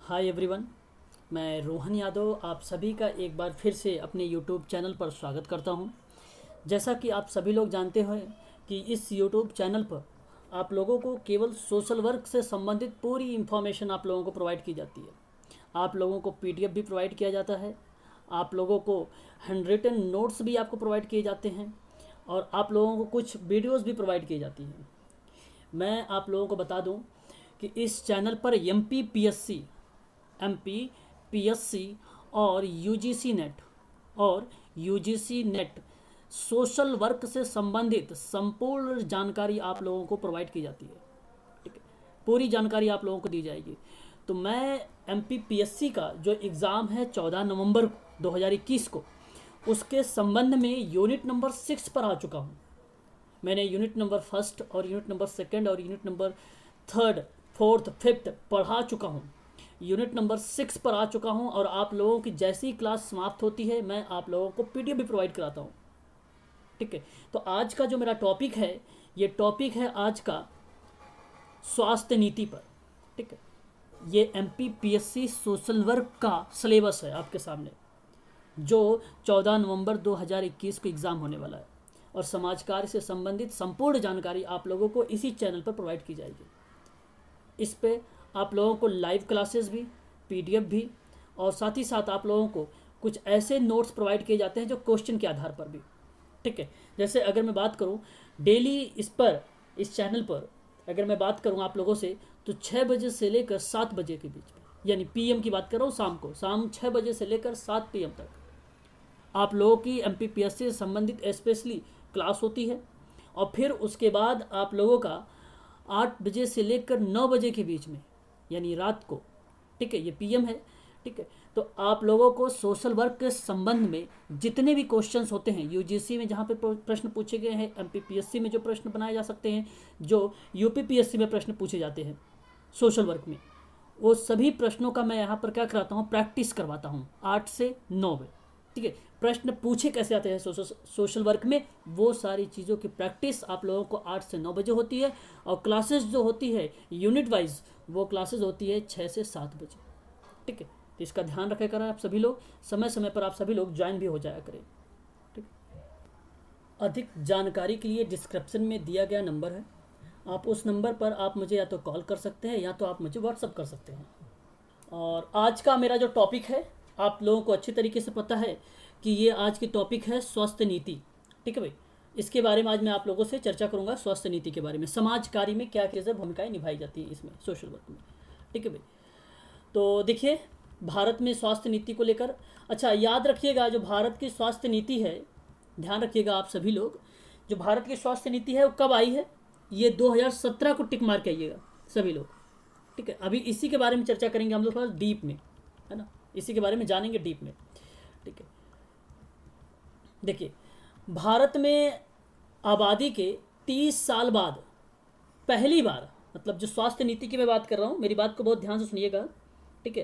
Hi everyone. मैं रोहन यादव आप सभी का एक बार फिर से अपने यूट्यूब चैनल पर स्वागत करता हूं। जैसा कि आप सभी लोग जानते हैं कि इस यूट्यूब चैनल पर आप लोगों को केवल सोशल वर्क से संबंधित पूरी इन्फॉर्मेशन आप लोगों को प्रोवाइड की जाती है। आप लोगों को पीडीएफ भी प्रोवाइड किया जाता है। आप लोगों को हैंड रिटन नोट्स भी आपको प्रोवाइड किए जाते हैं और आप लोगों को कुछ वीडियोज़ भी प्रोवाइड की जाती हैं। मैं आप लोगों को बता दूं कि इस चैनल पर एमपी पीएससी और यूजीसी नेट और यूजीसी नेट सोशल वर्क से संबंधित संपूर्ण जानकारी आप लोगों को प्रोवाइड की जाती है। ठीक है, पूरी जानकारी आप लोगों को दी जाएगी। तो मैं एमपीपीएससी का जो एग्ज़ाम है 14 नवंबर 2021 को, उसके संबंध में यूनिट नंबर 6 पर आ चुका हूँ। मैंने यूनिट नंबर फर्स्ट और यूनिट नंबर सेकंड और unit number third fourth fifth पढ़ा चुका हूँ। यूनिट नंबर 6 पर आ चुका हूँ और आप लोगों की जैसी ही क्लास समाप्त होती है मैं आप लोगों को पीडीएफ भी प्रोवाइड कराता हूँ। ठीक है, तो आज का जो मेरा टॉपिक है, ये टॉपिक है आज का स्वास्थ्य नीति पर। ठीक है, ये एमपीपीएससी सोशल वर्क का सिलेबस है आपके सामने, जो 14 नवंबर 2021 को एग्ज़ाम होने वाला है और समाज कार्य से संबंधित संपूर्ण जानकारी आप लोगों को इसी चैनल पर प्रोवाइड की जाएगी। इस पे आप लोगों को लाइव क्लासेस भी, पीडीएफ भी और साथ ही साथ आप लोगों को कुछ ऐसे नोट्स प्रोवाइड किए जाते हैं जो क्वेश्चन के आधार पर भी। ठीक है, जैसे अगर मैं बात करूं डेली इस चैनल पर अगर मैं बात करूं आप लोगों से, तो 6 बजे से लेकर 7 बजे के बीच में, यानी पीएम की बात कर रहा हूँ, शाम 6 बजे से लेकर 7 पीएम तक आप लोगों की एमपीपीएससी से संबंधित स्पेशली क्लास होती है। और फिर उसके बाद आप लोगों का 8 बजे से लेकर 9 बजे के बीच में, यानी रात को, ठीक है, ये पीएम है। ठीक है, तो आप लोगों को सोशल वर्क के संबंध में जितने भी क्वेश्चंस होते हैं, यूजीसी में जहाँ पे प्रश्न पूछे गए हैं, एमपीपीएससी में जो प्रश्न बनाए जा सकते हैं, जो यूपीपीएससी में प्रश्न पूछे जाते हैं सोशल वर्क में, वो सभी प्रश्नों का मैं यहाँ पर क्या कराता हूँ, प्रैक्टिस करवाता हूँ 8 से 9 बजे। ठीक है, प्रश्न पूछे कैसे आते हैं सोशल वर्क में, वो सारी चीज़ों की प्रैक्टिस आप लोगों को 8 से 9 बजे होती है। और क्लासेस जो होती है यूनिट वाइज, वो क्लासेस होती है 6 से 7 बजे। ठीक है, तो इसका ध्यान रखा करें आप सभी लोग, समय समय पर आप सभी लोग ज्वाइन भी हो जाया करें। ठीक, अधिक जानकारी के लिए डिस्क्रिप्शन में दिया गया नंबर है, आप उस नंबर पर आप मुझे या तो कॉल कर सकते हैं या तो आप मुझे व्हाट्सअप कर सकते हैं। और आज का मेरा जो टॉपिक है, आप लोगों को अच्छी तरीके से पता है कि ये आज की टॉपिक है स्वास्थ्य नीति। ठीक है भाई, इसके बारे में आज मैं आप लोगों से चर्चा करूंगा, स्वास्थ्य नीति के बारे में, समाज कार्य में क्या क्या भूमिकाएं निभाई जाती हैं इसमें, सोशल वर्क में। ठीक है भाई, तो देखिए, भारत में स्वास्थ्य नीति को लेकर, अच्छा याद रखिएगा, जो भारत की स्वास्थ्य नीति है, ध्यान रखिएगा आप सभी लोग, जो भारत की स्वास्थ्य नीति है वो कब आई है, ये 2017 को टिक मार के आइएगा सभी लोग। ठीक है, अभी इसी के बारे में चर्चा करेंगे हम लोग थोड़ा डीप में, है ना, इसी के बारे में जानेंगे डीप में। ठीक है, देखिए, भारत में आबादी के 30 साल बाद पहली बार, मतलब जो स्वास्थ्य नीति की मैं बात कर रहा हूँ, मेरी बात को बहुत ध्यान से सुनिएगा। ठीक है,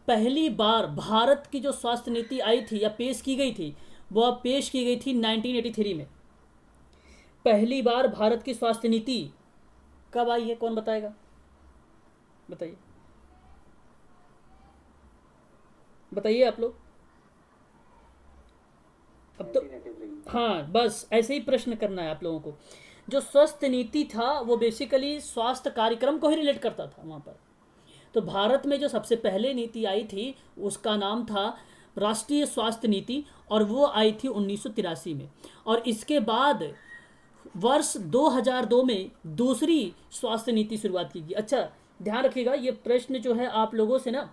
पहली बार भारत की जो स्वास्थ्य नीति आई थी या पेश की गई थी, वो अब पेश की गई थी 1983 में। पहली बार भारत की स्वास्थ्य नीति कब आई है, कौन बताएगा, बताइए, बताइए आप लोग। अब तो हाँ, बस ऐसे ही प्रश्न करना है आप लोगों को। जो स्वास्थ्य नीति था वो बेसिकली स्वास्थ्य कार्यक्रम को ही रिलेट करता था वहाँ पर। तो भारत में जो सबसे पहले नीति आई थी उसका नाम था राष्ट्रीय स्वास्थ्य नीति, और वो आई थी 1983 में। और इसके बाद वर्ष 2002 में दूसरी स्वास्थ्य नीति शुरुआत की गई। अच्छा, ध्यान रखिएगा, ये प्रश्न जो है आप लोगों से ना,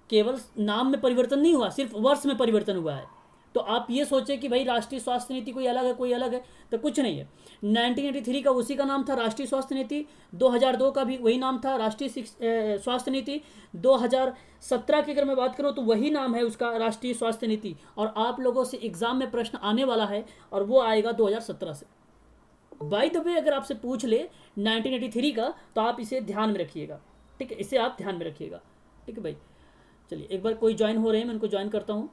केवल नाम में परिवर्तन नहीं हुआ, सिर्फ वर्ष में परिवर्तन हुआ है। तो आप ये सोचे कि भाई राष्ट्रीय स्वास्थ्य नीति कोई अलग है कोई अलग है, तो कुछ नहीं है। 1983 का उसी का नाम था राष्ट्रीय स्वास्थ्य नीति, 2002 का भी वही नाम था राष्ट्रीय स्वास्थ्य नीति, 2017 की अगर मैं बात करूं तो वही नाम है उसका, राष्ट्रीय स्वास्थ्य नीति। और आप लोगों से एग्जाम में प्रश्न आने वाला है और वो आएगा 2017 से। बाय द वे, अगर आपसे पूछ ले 1983 का, तो आप इसे ध्यान में रखिएगा। ठीक है, इसे आप ध्यान में रखिएगा। ठीक है भाई, चलिए, एक बार कोई ज्वाइन हो रहे हैं, मैं उनको ज्वाइन करता हूँ।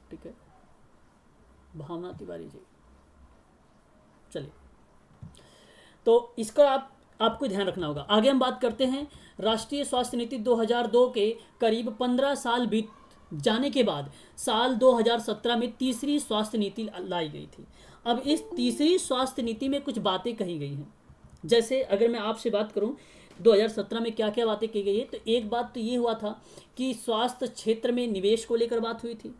ठीक है, भावना तिवारी जी, चलिए, तो इसका आप आपको ध्यान रखना होगा। आगे हम बात करते हैं राष्ट्रीय स्वास्थ्य नीति 2002 के करीब 15 साल बीत जाने के बाद साल 2017 में तीसरी स्वास्थ्य नीति लाई गई थी। अब इस तीसरी स्वास्थ्य नीति में कुछ बातें कही गई हैं। जैसे अगर मैं आपसे बात करूं 2017 में क्या क्या बातें की गई है, तो एक बात तो ये हुआ था कि स्वास्थ्य क्षेत्र में निवेश को लेकर बात हुई थी।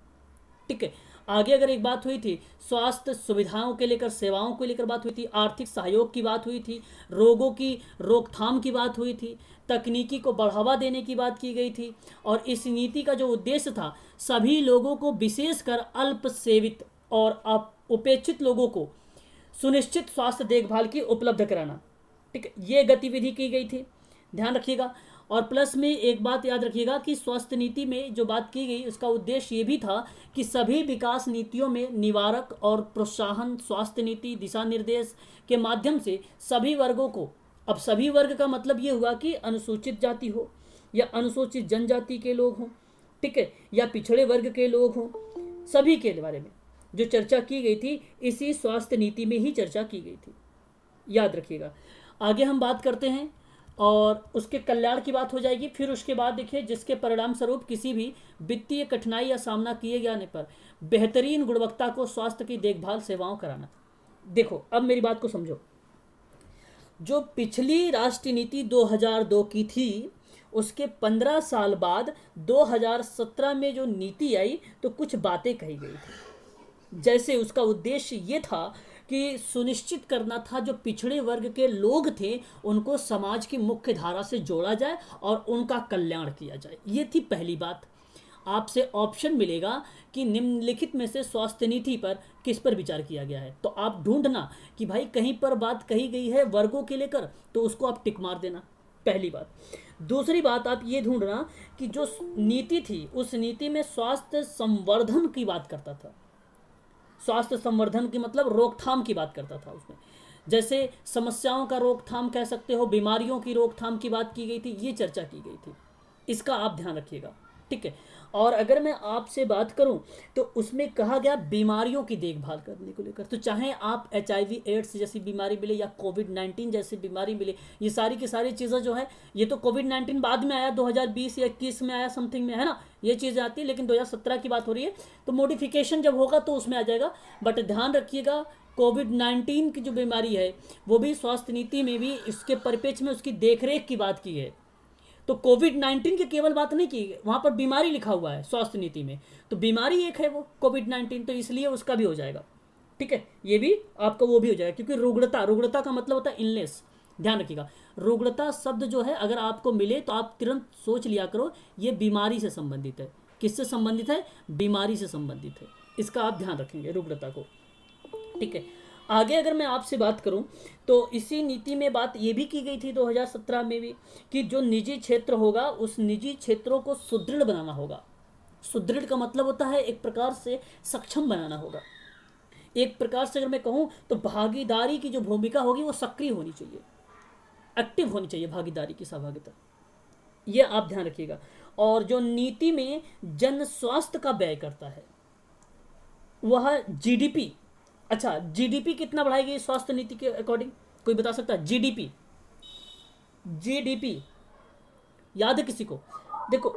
ठीक है, आगे अगर एक बात हुई थी स्वास्थ्य सुविधाओं के लेकर, सेवाओं को लेकर बात हुई थी, आर्थिक सहयोग की बात हुई थी, रोगों की रोकथाम की बात हुई थी, तकनीकी को बढ़ावा देने की बात की गई थी। और इस नीति का जो उद्देश्य था सभी लोगों को, विशेषकर अल्प सेवित और उपेक्षित लोगों को सुनिश्चित स्वास्थ्य देखभाल की उपलब्ध कराना। ठीक है, ये गतिविधि की गई थी, ध्यान रखिएगा। और प्लस में एक बात याद रखिएगा कि स्वास्थ्य नीति में जो बात की गई उसका उद्देश्य ये भी था कि सभी विकास नीतियों में निवारक और प्रोत्साहन स्वास्थ्य नीति दिशा निर्देश के माध्यम से सभी वर्गों को, अब सभी वर्ग का मतलब ये हुआ कि अनुसूचित जाति हो या अनुसूचित जनजाति के लोग हों, ठीक है, या पिछड़े वर्ग के लोग हों, सभी के बारे में जो चर्चा की गई थी इसी स्वास्थ्य नीति में ही चर्चा की गई थी, याद रखिएगा। आगे हम बात करते हैं और उसके कल्याण की बात हो जाएगी। फिर उसके बाद देखिए जिसके परिणाम स्वरूप किसी भी वित्तीय कठिनाई या सामना किए जाने पर बेहतरीन गुणवत्ता को स्वास्थ्य की देखभाल सेवाओं कराना। देखो अब मेरी बात को समझो, जो पिछली राष्ट्रीय नीति 2002 की थी उसके 15 साल बाद 2017 में जो नीति आई तो कुछ बातें कही गई थी। जैसे उसका उद्देश्य ये था कि सुनिश्चित करना था जो पिछड़े वर्ग के लोग थे उनको समाज की मुख्य धारा से जोड़ा जाए और उनका कल्याण किया जाए। ये थी पहली बात। आपसे ऑप्शन मिलेगा कि निम्नलिखित में से स्वास्थ्य नीति पर किस पर विचार किया गया है, तो आप ढूंढना कि भाई कहीं पर बात कही गई है वर्गों के लेकर तो उसको आप टिक मार देना, पहली बात। दूसरी बात आप ये ढूंढना कि जो नीति थी उस नीति में स्वास्थ्य संवर्धन की बात करता था। स्वास्थ्य संवर्धन की मतलब रोकथाम की बात करता था उसमें, जैसे समस्याओं का रोकथाम कह सकते हो, बीमारियों की रोकथाम की बात की गई थी, ये चर्चा की गई थी। इसका आप ध्यान रखिएगा, ठीक है। और अगर मैं आपसे बात करूं तो उसमें कहा गया बीमारियों की देखभाल करने को लेकर, तो चाहे आप HIV एड्स जैसी बीमारी मिले या कोविड-19 जैसी बीमारी मिले, ये सारी की सारी चीज़ें जो है, ये तो कोविड-19 बाद में आया, 2020 या 21 में आया, समथिंग में, है ना, ये चीज़ें आती है, लेकिन 2017 की बात हो रही है, तो मॉडिफिकेशन जब होगा तो उसमें आ जाएगा। बट ध्यान रखिएगा कोविड-19 की जो बीमारी है वो भी स्वास्थ्य नीति में भी इसके परिप्रेक्ष्य में उसकी देखरेख की बात की है। तो कोविड-19 की केवल बात नहीं की, वहाँ पर बीमारी लिखा हुआ है स्वास्थ्य नीति में, तो बीमारी एक है वो कोविड-19, तो इसलिए उसका भी हो जाएगा, ठीक है, ये भी आपका वो भी हो जाएगा। क्योंकि रुग्णता का मतलब होता है इलनेस, ध्यान रखिएगा। रुग्णता शब्द जो है अगर आपको मिले तो आप तुरंत सोच लिया करो ये बीमारी से संबंधित है। किससे संबंधित है? बीमारी से संबंधित है, इसका आप ध्यान रखेंगे रुग्णता को, ठीक है। आगे अगर मैं आपसे बात करूं तो इसी नीति में बात ये भी की गई थी 2017 में भी कि जो निजी क्षेत्र होगा उस निजी क्षेत्रों को सुदृढ़ बनाना होगा। सुदृढ़ का मतलब होता है एक प्रकार से सक्षम बनाना होगा। एक प्रकार से अगर मैं कहूं तो भागीदारी की जो भूमिका होगी वो सक्रिय होनी चाहिए, एक्टिव होनी चाहिए भागीदारी की, सहभागिता, ये आप ध्यान रखिएगा। और जो नीति में जन स्वास्थ्य का व्यय करता है वह GDP, अच्छा GDP कितना बढ़ाई गई स्वास्थ्य नीति के अकॉर्डिंग, कोई बता सकता है? GDP याद है किसी को? देखो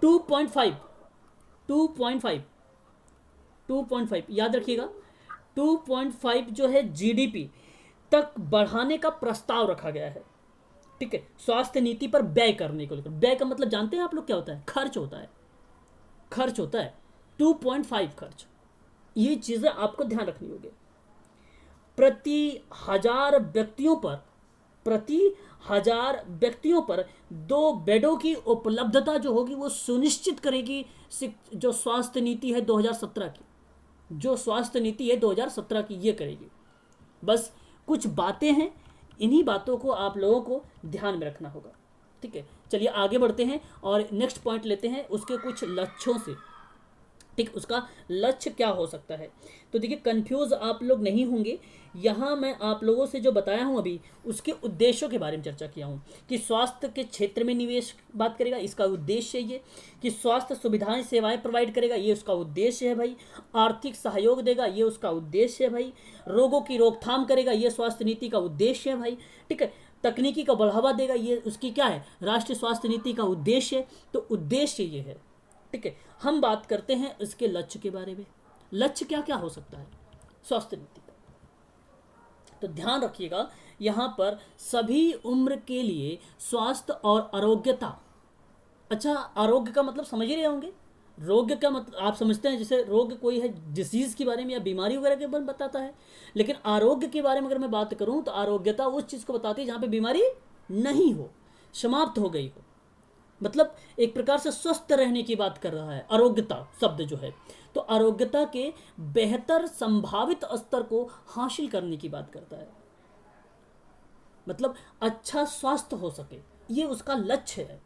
2.5 याद रखिएगा, 2.5 जो है GDP तक बढ़ाने का प्रस्ताव रखा गया है, ठीक है, स्वास्थ्य नीति पर व्यय करने को लेकर। व्यय का मतलब जानते हैं आप लोग क्या होता है? खर्च होता है, खर्च होता है 2.5 खर्च। ये चीजें आपको ध्यान रखनी होगी। प्रति हजार व्यक्तियों पर 2 बेडों की उपलब्धता जो होगी वो सुनिश्चित करेगी जो स्वास्थ्य नीति है 2017 की, जो स्वास्थ्य नीति है 2017 की ये करेगी। बस कुछ बातें हैं, इन्हीं बातों को आप लोगों को ध्यान में रखना होगा, ठीक है। चलिए आगे बढ़ते हैं और नेक्स्ट पॉइंट लेते हैं उसके कुछ लक्ष्यों से। ठीक, उसका लक्ष्य क्या हो सकता है। तो देखिए कंफ्यूज आप लोग नहीं होंगे। यहाँ मैं आप लोगों से जो बताया हूँ अभी उसके उद्देश्यों के बारे में चर्चा किया हूँ कि स्वास्थ्य के क्षेत्र में निवेश बात करेगा, इसका उद्देश्य है ये। कि स्वास्थ्य सुविधाएं सेवाएं प्रोवाइड करेगा, ये उसका उद्देश्य है भाई। आर्थिक सहयोग देगा, ये उसका उद्देश्य है भाई। रोगों की रोकथाम करेगा, ये स्वास्थ्य नीति का उद्देश्य है भाई। ठीक है, तकनीकी का बढ़ावा देगा, ये उसकी क्या है, राष्ट्रीय स्वास्थ्य नीति का उद्देश्य है। तो उद्देश्य ये है। ठीक है, हम बात करते हैं इसके लक्ष्य के बारे में। लक्ष्य क्या क्या हो सकता है स्वास्थ्य नीति का, तो ध्यान रखिएगा यहां पर सभी उम्र के लिए स्वास्थ्य और आरोग्यता। अच्छा, आरोग्य का मतलब समझ ही रहे होंगे। रोग का मतलब आप समझते हैं, जैसे रोग कोई है डिसीज के बारे में या बीमारी वगैरह के बारे में बताता है। लेकिन आरोग्य के बारे में अगर मैं बात करूं तो आरोग्यता उस चीज को बताती है जहां पे बीमारी नहीं हो, समाप्त हो गई हो। मतलब एक प्रकार से स्वस्थ रहने की बात कर रहा है आरोग्यता शब्द जो है। तो आरोग्यता के बेहतर संभावित स्तर को हासिल करने की बात करता है। मतलब अच्छा स्वास्थ्य हो सके, ये उसका लक्ष्य है।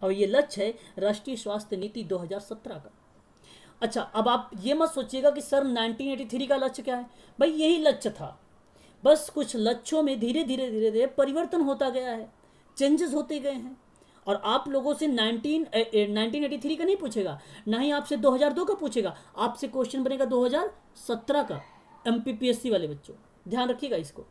और ये लक्ष्य है राष्ट्रीय स्वास्थ्य नीति 2017 का। अच्छा, अब आप ये मत सोचिएगा कि सर 1983 का लक्ष्य क्या है। भाई यही लक्ष्य था, बस कुछ लक्ष्यों में धीरे धीरे धीरे धीरे परिवर्तन होता गया है, चेंजेस होते गए हैं। और आप लोगों से 1983 का नहीं पूछेगा, ना ही आपसे 2002 का पूछेगा, आपसे क्वेश्चन बनेगा 2017 का। एमपीपीएससी वाले बच्चों ध्यान रखिएगा इसको।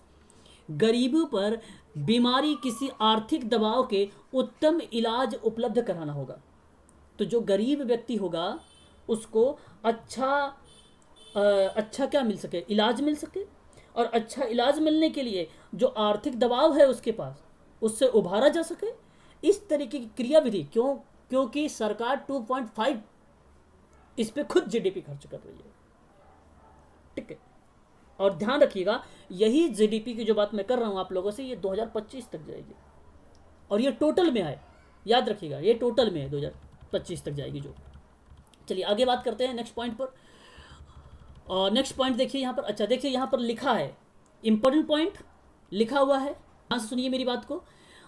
गरीबों पर बीमारी किसी आर्थिक दबाव के उत्तम इलाज उपलब्ध कराना होगा। तो जो गरीब व्यक्ति होगा उसको अच्छा क्या मिल सके, इलाज मिल सके। और अच्छा इलाज मिलने के लिए जो आर्थिक दबाव है उसके पास, उससे उभारा जा सके। इस तरीके की क्रियाविधि क्योंकि सरकार 2.5 इस पे खुद जीडीपी खर्च कर रही है। ठीक है, और ध्यान रखिएगा यही जीडीपी की जो बात मैं कर रहा हूं आप लोगों से, ये 2025 तक जाएगी। और ये टोटल में है, याद रखिएगा ये टोटल में है, 2025 तक जाएगी जो। चलिए आगे बात करते हैं नेक्स्ट पॉइंट पर। और नेक्स्ट पॉइंट देखिए यहाँ पर। अच्छा देखिए यहाँ पर लिखा है, इंपॉर्टेंट पॉइंट लिखा हुआ है, ध्यान से सुनिए मेरी बात को।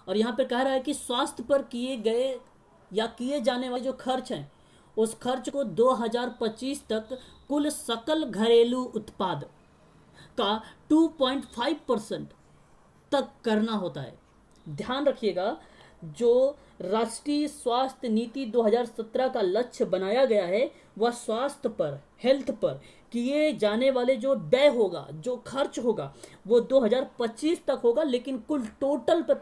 और यहाँ पर कह रहा है कि स्वास्थ्य पर किए गए या किए जाने वाले जो खर्च हैं उस खर्च को 2025 तक कुल सकल घरेलू उत्पाद का 2.5% तक करना होता है। ध्यान रखिएगा जो राष्ट्रीय स्वास्थ्य नीति 2017 का लक्ष्य बनाया गया है वह स्वास्थ्य पर, हेल्थ पर किए जाने वाले जो व्यय होगा, जो खर्च होगा वो 2025 तक होगा। लेकिन कुल टोटल पर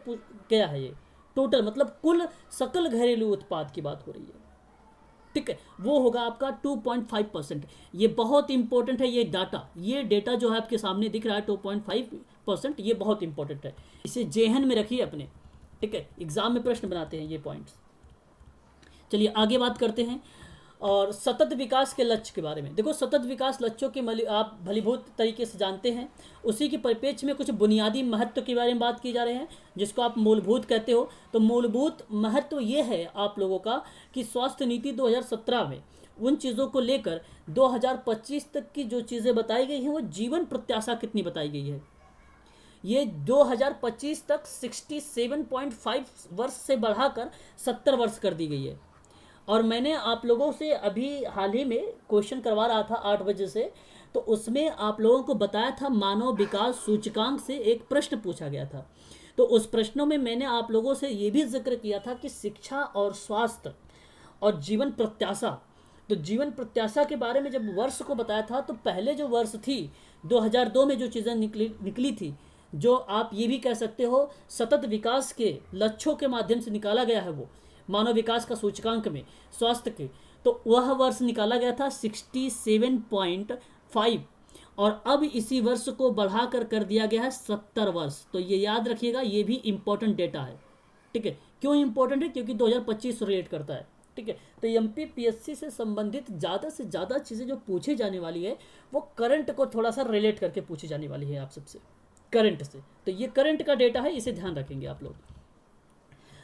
क्या है, ये टोटल मतलब कुल सकल घरेलू उत्पाद की बात हो रही है। ठीक है, वो होगा आपका 2.5%। ये बहुत इंपॉर्टेंट है, ये डेटा जो है आपके सामने दिख रहा है 2.5%, ये बहुत इंपॉर्टेंट है, इसे जेहन में रखिए अपने। ठीक है, एग्जाम में प्रश्न बनाते हैं ये पॉइंट्स। चलिए आगे बात करते हैं और सतत विकास के लक्ष्य के बारे में। देखो सतत विकास लक्ष्यों के आप भलीभूत तरीके से जानते हैं, उसी के परिप्रेक्ष्य में कुछ बुनियादी महत्व के बारे में बात की जा रहे हैं जिसको आप मूलभूत कहते हो। तो मूलभूत महत्व ये है आप लोगों का कि स्वास्थ्य नीति 2017 में उन चीज़ों को लेकर 2025 तक की जो चीज़ें बताई गई हैं वो जीवन प्रत्याशा कितनी बताई गई है। ये 2025 तक 67.5 वर्ष से बढ़ाकर 70 वर्ष कर दी गई है। और मैंने आप लोगों से अभी हाल ही में क्वेश्चन करवा रहा था 8 बजे से, तो उसमें आप लोगों को बताया था मानव विकास सूचकांक से एक प्रश्न पूछा गया था। तो उस प्रश्नों में मैंने आप लोगों से ये भी जिक्र किया था कि शिक्षा और स्वास्थ्य और जीवन प्रत्याशा। तो जीवन प्रत्याशा के बारे में जब वर्ष को बताया था तो पहले जो वर्ष थी 2002 में जो चीज़ें निकली थी, जो आप ये भी कह सकते हो सतत विकास के लक्ष्यों के माध्यम से निकाला गया है, वो मानव विकास का सूचकांक में स्वास्थ्य के, तो वह वर्ष निकाला गया था 67.5 और अब इसी वर्ष को बढ़ाकर कर दिया गया है 70 वर्ष। तो ये याद रखिएगा, ये भी इंपॉर्टेंट डेटा है। ठीक है, क्यों इंपॉर्टेंट है, क्योंकि 2025 रिलेट करता है। ठीक है, तो एमपीपीएससी से संबंधित ज़्यादा से ज़्यादा चीज़ें जो पूछी जाने वाली है वो करंट को थोड़ा सा रिलेट करके पूछी जाने वाली है आप सबसे, करंट से। तो ये करंट का डेटा है, इसे ध्यान रखेंगे आप लोग।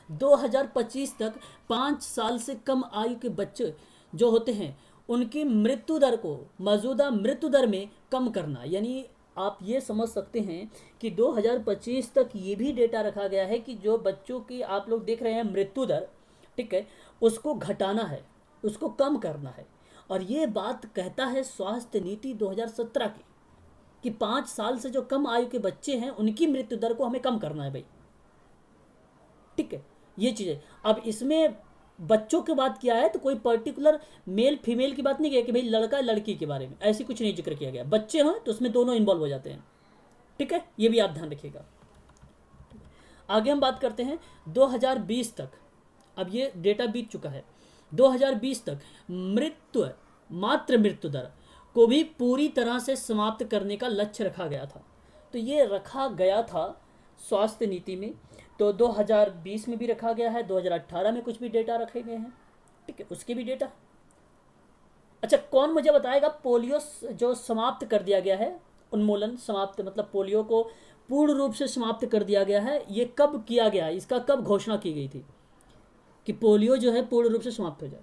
2025 तक 5 साल से कम आयु के बच्चे जो होते हैं उनकी मृत्यु दर को मौजूदा मृत्यु दर में कम करना, यानी आप ये समझ सकते हैं कि 2025 तक ये भी डेटा रखा गया है कि जो बच्चों की आप लोग देख रहे हैं मृत्यु दर, ठीक है, उसको घटाना है, उसको कम करना है। और ये बात कहता है स्वास्थ्य नीति 2017 की, कि 5 साल से जो कम आयु के बच्चे हैं उनकी मृत्यु दर को हमें कम करना है भाई। ठीक है, ये चीज़ है। अब इसमें बच्चों की बात किया है तो कोई पर्टिकुलर मेल फीमेल की बात नहीं किया कि भाई लड़का लड़की के बारे में, ऐसी कुछ नहीं जिक्र किया गया। बच्चे हों तो उसमें दोनों इन्वॉल्व हो जाते हैं। ठीक है, ये भी आप ध्यान रखिएगा। आगे हम बात करते हैं 2020 तक। अब ये डेटा बीत चुका है। 2020 तक मात्र मृत्यु दर को भी पूरी तरह से समाप्त करने का लक्ष्य रखा गया था। तो ये रखा गया था स्वास्थ्य नीति में, तो 2020 में भी रखा गया है, 2018 में कुछ भी डेटा रखे गए हैं। ठीक है, उसके भी डेटा। अच्छा, कौन मुझे बताएगा पोलियो जो समाप्त कर दिया गया है, उन्मूलन समाप्त मतलब पोलियो को पूर्ण रूप से समाप्त कर दिया गया है, ये कब किया गया, इसका कब घोषणा की गई थी कि पोलियो जो है पूर्ण रूप से समाप्त हो जाए?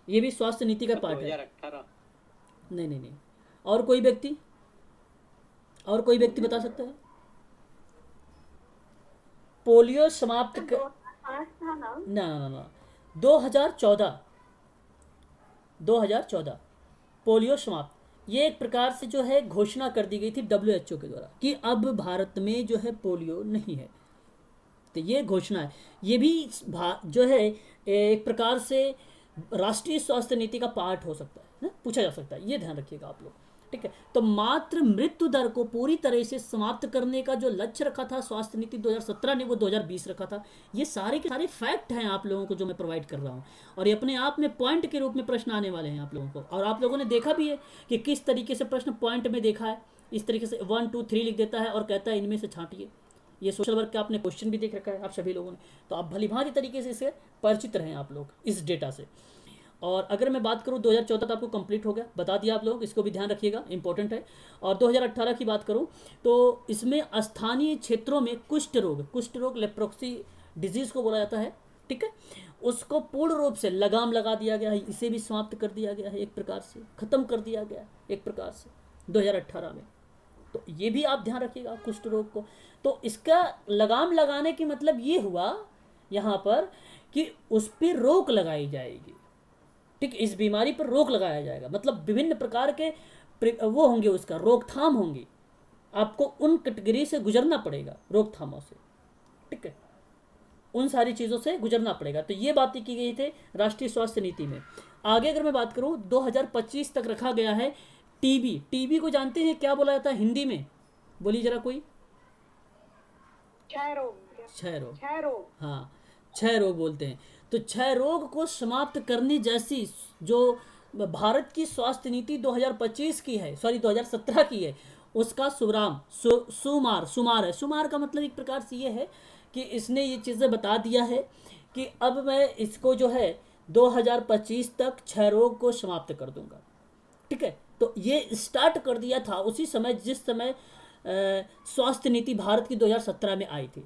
ये भी स्वास्थ्य नीति का पार्ट है। 2018। नहीं। और कोई व्यक्ति बता सकता है? पोलियो समाप्त कर... ना 2014 पोलियो समाप्त, ये एक प्रकार से जो है घोषणा कर दी गई थी WHO के द्वारा कि अब भारत में जो है पोलियो नहीं है। तो ये घोषणा है, ये भी जो है एक प्रकार से राष्ट्रीय स्वास्थ्य नीति का पार्ट हो सकता है ना, पूछा जा सकता है। ये ध्यान रखिएगा आप लोग। ठीक है, तो मात्र मृत्यु दर को पूरी तरह से समाप्त करने का जो लक्ष्य रखा था स्वास्थ्य नीति 2017 ने, वो 2020 रखा था। ये सारे के सारे फैक्ट हैं आप लोगों को जो मैं प्रोवाइड कर रहा हूँ, और ये अपने आप में पॉइंट के रूप में प्रश्न आने वाले हैं आप लोगों को। और आप लोगों ने देखा भी है कि किस तरीके से प्रश्न पॉइंट में देखा है। इस तरीके से 1 2 3 लिख देता है और कहता है इनमें से छांटिए। ये सोशल वर्क का आपने क्वेश्चन भी देख रखा है आप सभी लोगों ने, तो आप भलीभांति तरीके से इससे परिचित रहें आप लोग इस डेटा से। और अगर मैं बात करूं 2014 तो आपको कंप्लीट हो गया, बता दिया आप लोग, इसको भी ध्यान रखिएगा, इंपॉर्टेंट है। और 2018 की बात करूं तो इसमें स्थानीय क्षेत्रों में कुष्ठ रोग लेप्रोसी डिजीज को बोला जाता है। ठीक है, उसको पूर्ण रूप से लगाम लगा दिया गया है, इसे भी समाप्त कर दिया गया है, एक प्रकार से खत्म कर दिया गया एक प्रकार से 2018 में। तो ये भी आप ध्यान रखिएगा कुष्ठ रोग को। तो इसका लगाम लगाने की मतलब ये हुआ यहाँ पर कि उस पर रोक लगाई जाएगी। ठीक, इस बीमारी पर रोक लगाया जाएगा, मतलब विभिन्न प्रकार के वो होंगे, उसका रोकथाम होंगी। आपको उन कैटेगरी से गुजरना पड़ेगा, रोकथामों से। ठीक है, उन सारी चीज़ों से गुजरना पड़ेगा। तो ये बातें की गई थी राष्ट्रीय स्वास्थ्य नीति में। आगे अगर मैं बात करूं 2025 तक रखा गया है टीबी को जानते हैं क्या बोला जाता है हिंदी में? बोलिए जरा कोई। क्षय रोग, हाँ, क्षय रोग बोलते हैं। तो क्षय रोग को समाप्त करने जैसी जो भारत की स्वास्थ्य नीति 2025 की है, 2017 की है, उसका सुमार का मतलब एक प्रकार से ये है कि इसने ये चीज़ें बता दिया है कि अब मैं इसको जो है 2025 तक क्षय रोग को समाप्त कर दूंगा। ठीक है, तो ये स्टार्ट कर दिया था उसी समय जिस समय स्वास्थ्य नीति भारत की 2017 में आई थी।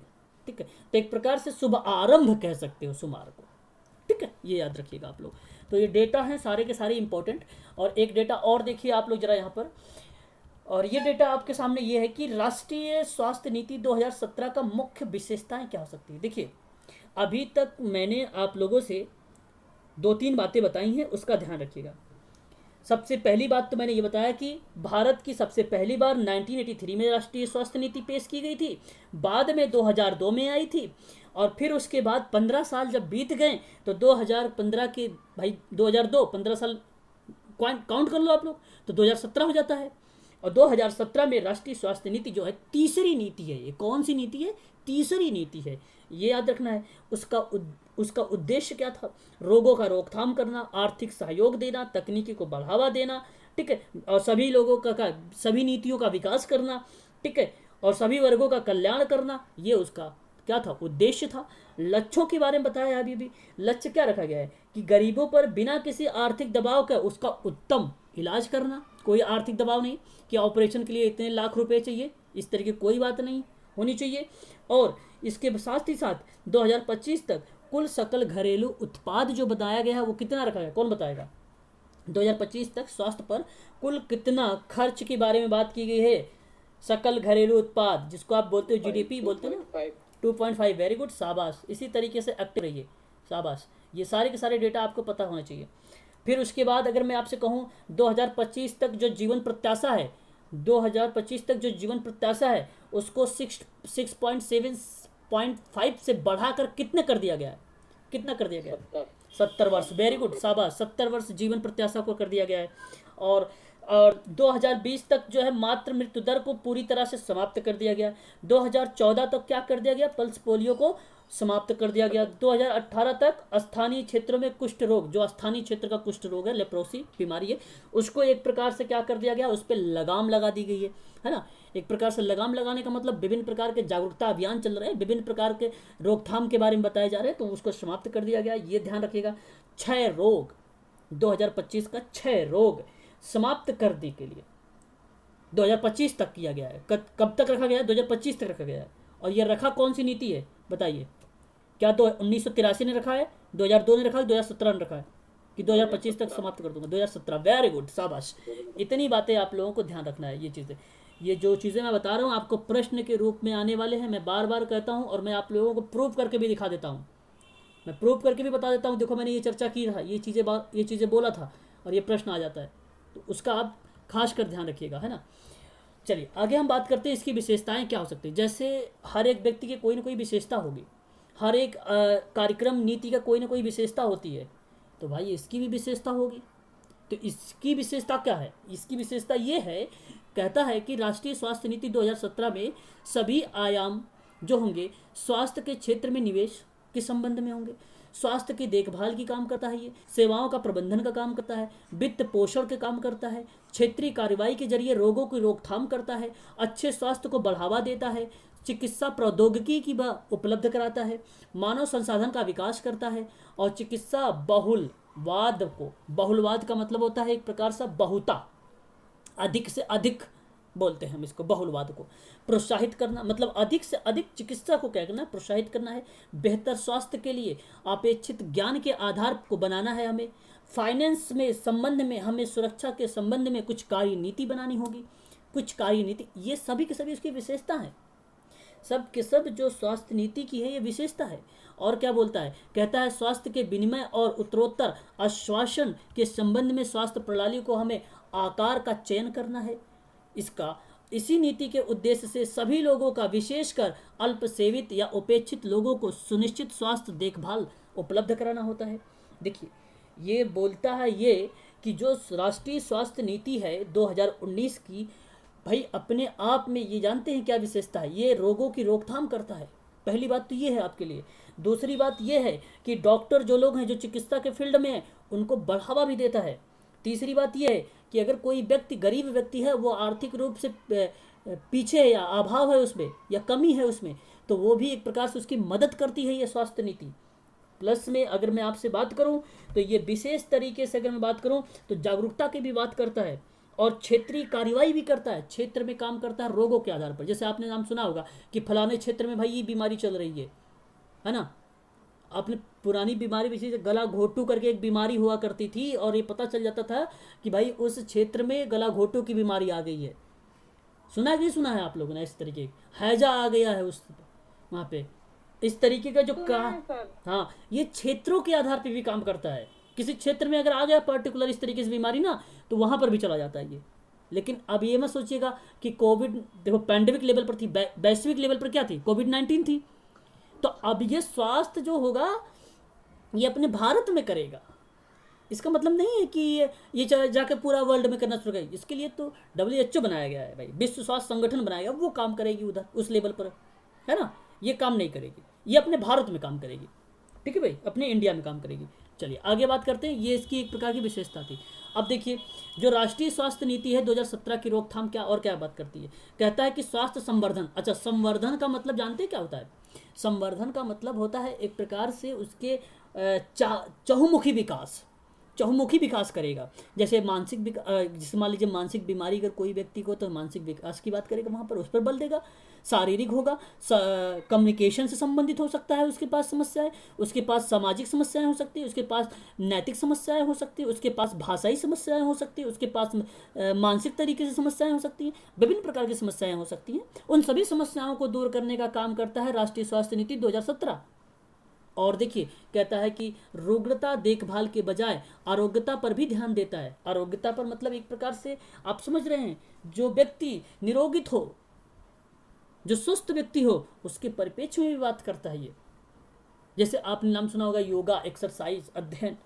ठीक है, तो एक प्रकार से शुभ आरंभ कह सकते हो सुमार को। ठीक है, ये याद रखिएगा आप लोग। तो ये डेटा हैं सारे के सारे इंपॉर्टेंट। और एक डेटा और देखिए आप लोग जरा यहाँ पर, और ये डेटा आपके सामने ये है कि राष्ट्रीय स्वास्थ्य नीति 2017 का मुख्य विशेषताएं क्या हो सकती है। देखिए, अभी तक मैंने आप लोगों से 2-3 बातें बताई हैं, उसका ध्यान रखिएगा। सबसे पहली बात तो मैंने ये बताया कि भारत की सबसे पहली बार 1983 में राष्ट्रीय स्वास्थ्य नीति पेश की गई थी, बाद में 2002 में आई थी, और फिर उसके बाद 15 साल जब बीत गए तो 2015 के भाई 2002 15 साल काउंट कर लो आप लोग, तो 2017 हो जाता है। और 2017 में राष्ट्रीय स्वास्थ्य नीति जो है तीसरी नीति है। ये कौन सी नीति है? तीसरी नीति है, ये याद रखना है। उसका उद्देश्य क्या था? रोगों का रोकथाम करना, आर्थिक सहयोग देना, तकनीकी को बढ़ावा देना। ठीक है, और सभी लोगों का सभी नीतियों का विकास करना। ठीक है, और सभी वर्गों का कल्याण करना, ये उसका क्या था? उद्देश्य था। लक्ष्यों के बारे में बताया अभी भी। लक्ष्य क्या रखा गया है कि गरीबों पर बिना किसी आर्थिक दबाव का उसका उत्तम इलाज करना। कोई आर्थिक दबाव नहीं कि ऑपरेशन के लिए इतने लाख रुपए चाहिए, इस तरह की कोई बात नहीं होनी चाहिए। और इसके साथ ही साथ 2025 तक कुल सकल घरेलू उत्पाद जो बताया गया है वो कितना रखा गया, कौन बताएगा? 2025 तक स्वास्थ्य पर कुल कितना खर्च के बारे में बात की गई है? सकल घरेलू उत्पाद, जिसको आप बोलते हो जीडीपी बोलते हो ना, 2.5। वेरी गुड, शाबाश। इसी तरीके से एक्टिव रहिए, शाबाश। ये सारे के सारे डेटा आपको पता होना चाहिए। फिर उसके बाद अगर मैं आपसे कहूँ 2025 तक जो जीवन प्रत्याशा है, 2025 तक जो जीवन प्रत्याशा है उसको 6.5 से बढ़ाकर कितने कर दिया गया है, कितना कर दिया गया है? 70 वर्ष। वेरी गुड, शाबाश, 70 वर्ष जीवन प्रत्याशा को कर दिया गया है। और 2020 तक जो है मातृ मृत्यु दर को पूरी तरह से समाप्त कर दिया गया। 2014 तक क्या कर दिया गया? पल्स पोलियो को समाप्त कर दिया गया। 2018 तक स्थानीय क्षेत्रों में कुष्ठ रोग, जो स्थानीय क्षेत्र का कुष्ठ रोग है, लेप्रोसी बीमारी है, उसको एक प्रकार से क्या कर दिया गया? उस पर लगाम लगा दी गई है ना। एक प्रकार से लगाम लगाने का मतलब विभिन्न प्रकार के जागरूकता अभियान चल रहे हैं, विभिन्न प्रकार के रोकथाम के बारे में बताए जा रहे हैं, तो उसको समाप्त कर दिया गया। ये ध्यान रखिएगा। क्षय रोग, 2025 का क्षय रोग समाप्त करने के लिए 2025 तक किया गया है। कब तक रखा गया है? 2025 तक रखा गया है। और ये रखा कौन सी नीति है बताइए? क्या 1983 ने रखा है, 2002 ने रखा है, 2017 ने रखा है कि 2025 तक समाप्त कर दूंगा? 2017। वेरी गुड, शाबाश। इतनी बातें आप लोगों को ध्यान रखना है। ये चीज़ें, ये जो चीज़ें मैं बता रहा हूँ आपको प्रश्न के रूप में आने वाले हैं। मैं बार बार कहता हूँ और मैं आप लोगों को प्रूव करके भी दिखा देता हूँ, मैं प्रूव करके भी बता देता हूँ। देखो मैंने ये चर्चा की था, ये चीज़ें बोला था और ये प्रश्न आ जाता है, तो उसका आप खास कर ध्यान रखिएगा, है ना। चलिए आगे हम बात करते हैं इसकी विशेषताएं क्या हो सकती है। जैसे हर एक व्यक्ति की कोई ना कोई विशेषता होगी, हर एक कार्यक्रम नीति का कोई ना कोई विशेषता होती है, तो भाई इसकी भी विशेषता होगी। तो इसकी विशेषता क्या है? इसकी विशेषता ये है, कहता है कि राष्ट्रीय स्वास्थ्य नीति 2017 में सभी आयाम जो होंगे स्वास्थ्य के क्षेत्र में निवेश के संबंध में होंगे। स्वास्थ्य की देखभाल की काम करता है, ये सेवाओं का प्रबंधन का काम करता है, वित्त पोषण के काम करता है, क्षेत्रीय कार्रवाई के जरिए रोगों की रोकथाम करता है, अच्छे स्वास्थ्य को बढ़ावा देता है, चिकित्सा प्रौद्योगिकी की उपलब्ध कराता है, मानव संसाधन का विकास करता है और चिकित्सा बहुलवाद का मतलब होता है एक प्रकार से बहुता, अधिक से अधिक बोलते हैं हम इसको, बहुलवाद को प्रोत्साहित करना, मतलब अधिक से अधिक चिकित्सा को क्या करना है? प्रोत्साहित करना है। बेहतर स्वास्थ्य के लिए अपेक्षित ज्ञान के आधार को बनाना है हमें। फाइनेंस में संबंध में हमें सुरक्षा के संबंध में कुछ कार्य नीति बनानी होगी, कुछ कार्य नीति, ये सभी के सभी उसकी विशेषता है। सब के सब जो स्वास्थ्य नीति की है ये विशेषता है। और क्या बोलता है? कहता है स्वास्थ्य के विनिमय और उत्तरोत्तर आश्वासन के संबंध में स्वास्थ्य प्रणाली को हमें आकार का चयन करना है। इसी नीति के उद्देश्य से सभी लोगों का, विशेषकर अल्पसेवित या उपेक्षित लोगों को सुनिश्चित स्वास्थ्य देखभाल उपलब्ध कराना होता है। देखिए ये बोलता है ये कि जो राष्ट्रीय स्वास्थ्य नीति है 2019 की, भाई अपने आप में ये जानते हैं क्या विशेषता है? ये रोगों की रोकथाम करता है। पहली बात तो ये है आपके लिए। दूसरी बात ये है कि डॉक्टर जो लोग हैं जो चिकित्सा के फील्ड में हैं उनको बढ़ावा भी देता है। तीसरी बात ये है कि अगर कोई व्यक्ति गरीब व्यक्ति है, वो आर्थिक रूप से पीछे है या अभाव है उसमें या कमी है उसमें, तो वो भी एक प्रकार से उसकी मदद करती है ये स्वास्थ्य नीति। प्लस में अगर मैं आपसे बात करूं तो ये विशेष तरीके से अगर मैं बात करूं तो जागरूकता की भी बात करता है और क्षेत्रीय कार्रवाई भी करता है, क्षेत्र में काम करता है रोगों के आधार पर। जैसे आपने नाम सुना होगा कि फलाने क्षेत्र में भाई ये बीमारी चल रही है ना। आपने पुरानी बीमारी भी, गला घोटू करके एक बीमारी हुआ करती थी और ये पता चल जाता था कि भाई उस क्षेत्र में गला घोटू की बीमारी आ गई है। सुना है कि सुना है आप लोगों ने? इस तरीके हैजा आ गया है उस वहाँ पे, इस तरीके का जो हाँ, ये क्षेत्रों के आधार पर भी काम करता है। किसी क्षेत्र में अगर आ गया पर्टिकुलर इस तरीके से बीमारी ना, तो वहाँ पर भी चला जाता है ये। लेकिन अब ये मत सोचिएगा कि कोविड, देखो पैंडेमिक लेवल पर थी, वैश्विक लेवल पर क्या थी? कोविड-19 थी। तो अब ये स्वास्थ्य जो होगा ये अपने भारत में करेगा। इसका मतलब नहीं है कि ये जाके पूरा वर्ल्ड में करना शुरू करेगी। इसके लिए तो WHO बनाया गया है भाई, विश्व स्वास्थ्य संगठन बनाया गया, वो काम करेगी उधर उस लेवल पर, है ना। ये काम नहीं करेगी, ये अपने भारत में काम करेगी, ठीक है भाई, अपने इंडिया में काम करेगी। चलिए आगे बात करते हैं। ये इसकी एक प्रकार की विशेषता थी। अब देखिए जो राष्ट्रीय स्वास्थ्य नीति है 2017 की रोकथाम क्या और क्या बात करती है? कहता है कि स्वास्थ्य संवर्धन। अच्छा, संवर्धन का मतलब जानते हैं क्या होता है? संवर्धन का मतलब होता है एक प्रकार से उसके चहुमुखी विकास करेगा। जैसे मानसिक जैसे मान लीजिए मानसिक बीमारी अगर कोई व्यक्ति को, तो मानसिक विकास की बात करेगा, वहाँ पर उस पर बल देगा। शारीरिक होगा, कम्युनिकेशन से संबंधित हो सकता है, उसके पास समस्याएं, उसके पास सामाजिक समस्याएं हो सकती है, उसके पास नैतिक समस्याएं हो सकती है, उसके पास भाषाई समस्याएं हो सकती है, उसके पास मानसिक तरीके से समस्याएं हो सकती हैं, विभिन्न प्रकार की समस्याएं हो सकती हैं। उन सभी समस्याओं को दूर करने का काम करता है राष्ट्रीय स्वास्थ्य नीति 2017। और देखिए कहता है कि रोगता देखभाल के बजाय आरोग्यता पर भी ध्यान देता है। आरोग्यता पर मतलब एक प्रकार से आप समझ रहे हैं, जो व्यक्ति निरोगित हो, जो स्वस्थ व्यक्ति हो, उसके परिप्रेक्ष्य में भी बात करता है ये। जैसे आपने नाम सुना होगा योगा, एक्सरसाइज, अध्ययन,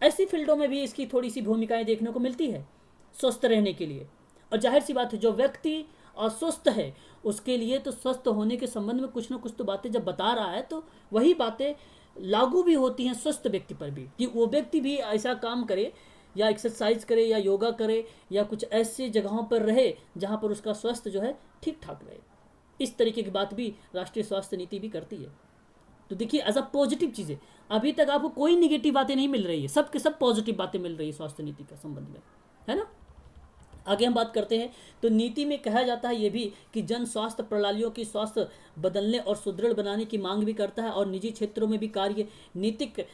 ऐसी फील्डों में भी इसकी थोड़ी सी भूमिकाएं देखने को मिलती है स्वस्थ रहने के लिए। और जाहिर सी बात है, जो व्यक्ति अस्वस्थ है उसके लिए तो स्वस्थ होने के संबंध में कुछ ना कुछ तो बातें जब बता रहा है, तो वही बातें लागू भी होती हैं स्वस्थ व्यक्ति पर भी, कि वो व्यक्ति भी ऐसा काम करे या एक्सरसाइज करे या योगा करे या कुछ ऐसी जगहों पर रहे जहाँ पर उसका स्वास्थ्य जो है ठीक ठाक रहे। इस तरीके की बात भी राष्ट्रीय स्वास्थ्य नीति भी करती है। तो देखिए एज अ पॉजिटिव चीज़ें, अभी तक आपको कोई निगेटिव बातें नहीं मिल रही है, सब के सब पॉजिटिव बातें मिल रही है स्वास्थ्य नीति का संबंध में, है ना। आगे हम बात करते हैं तो नीति में कहा जाता है ये भी कि जन स्वास्थ्य प्रणालियों की स्वास्थ्य बदलने और सुदृढ़ बनाने की मांग भी करता है, और निजी क्षेत्रों में भी कार्य नीतिक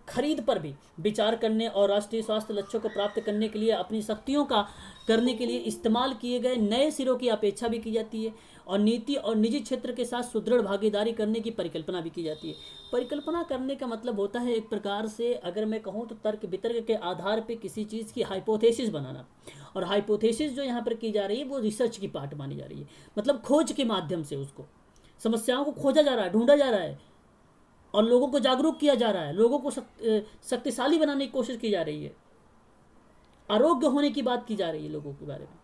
खरीद पर भी विचार करने और राष्ट्रीय स्वास्थ्य लक्ष्यों को प्राप्त करने के लिए अपनी शक्तियों का करने के लिए इस्तेमाल किए गए नए सिरों की अपेक्षा भी की जाती है, और नीति और निजी क्षेत्र के साथ सुदृढ़ भागीदारी करने की परिकल्पना भी की जाती है। परिकल्पना करने का मतलब होता है एक प्रकार से, अगर मैं कहूँ तो तर्क वितर्क के आधार पर किसी चीज़ की हाइपोथेसिस बनाना। और हाइपोथेसिस जो यहाँ पर की जा रही है वो रिसर्च की पार्ट मानी जा रही है, मतलब खोज के माध्यम से उसको समस्याओं को खोजा जा रहा है, ढूंढा जा रहा है, और लोगों को जागरूक किया जा रहा है, लोगों को शक्तिशाली बनाने की कोशिश की जा रही है, आरोग्य होने की बात की जा रही है लोगों के बारे में।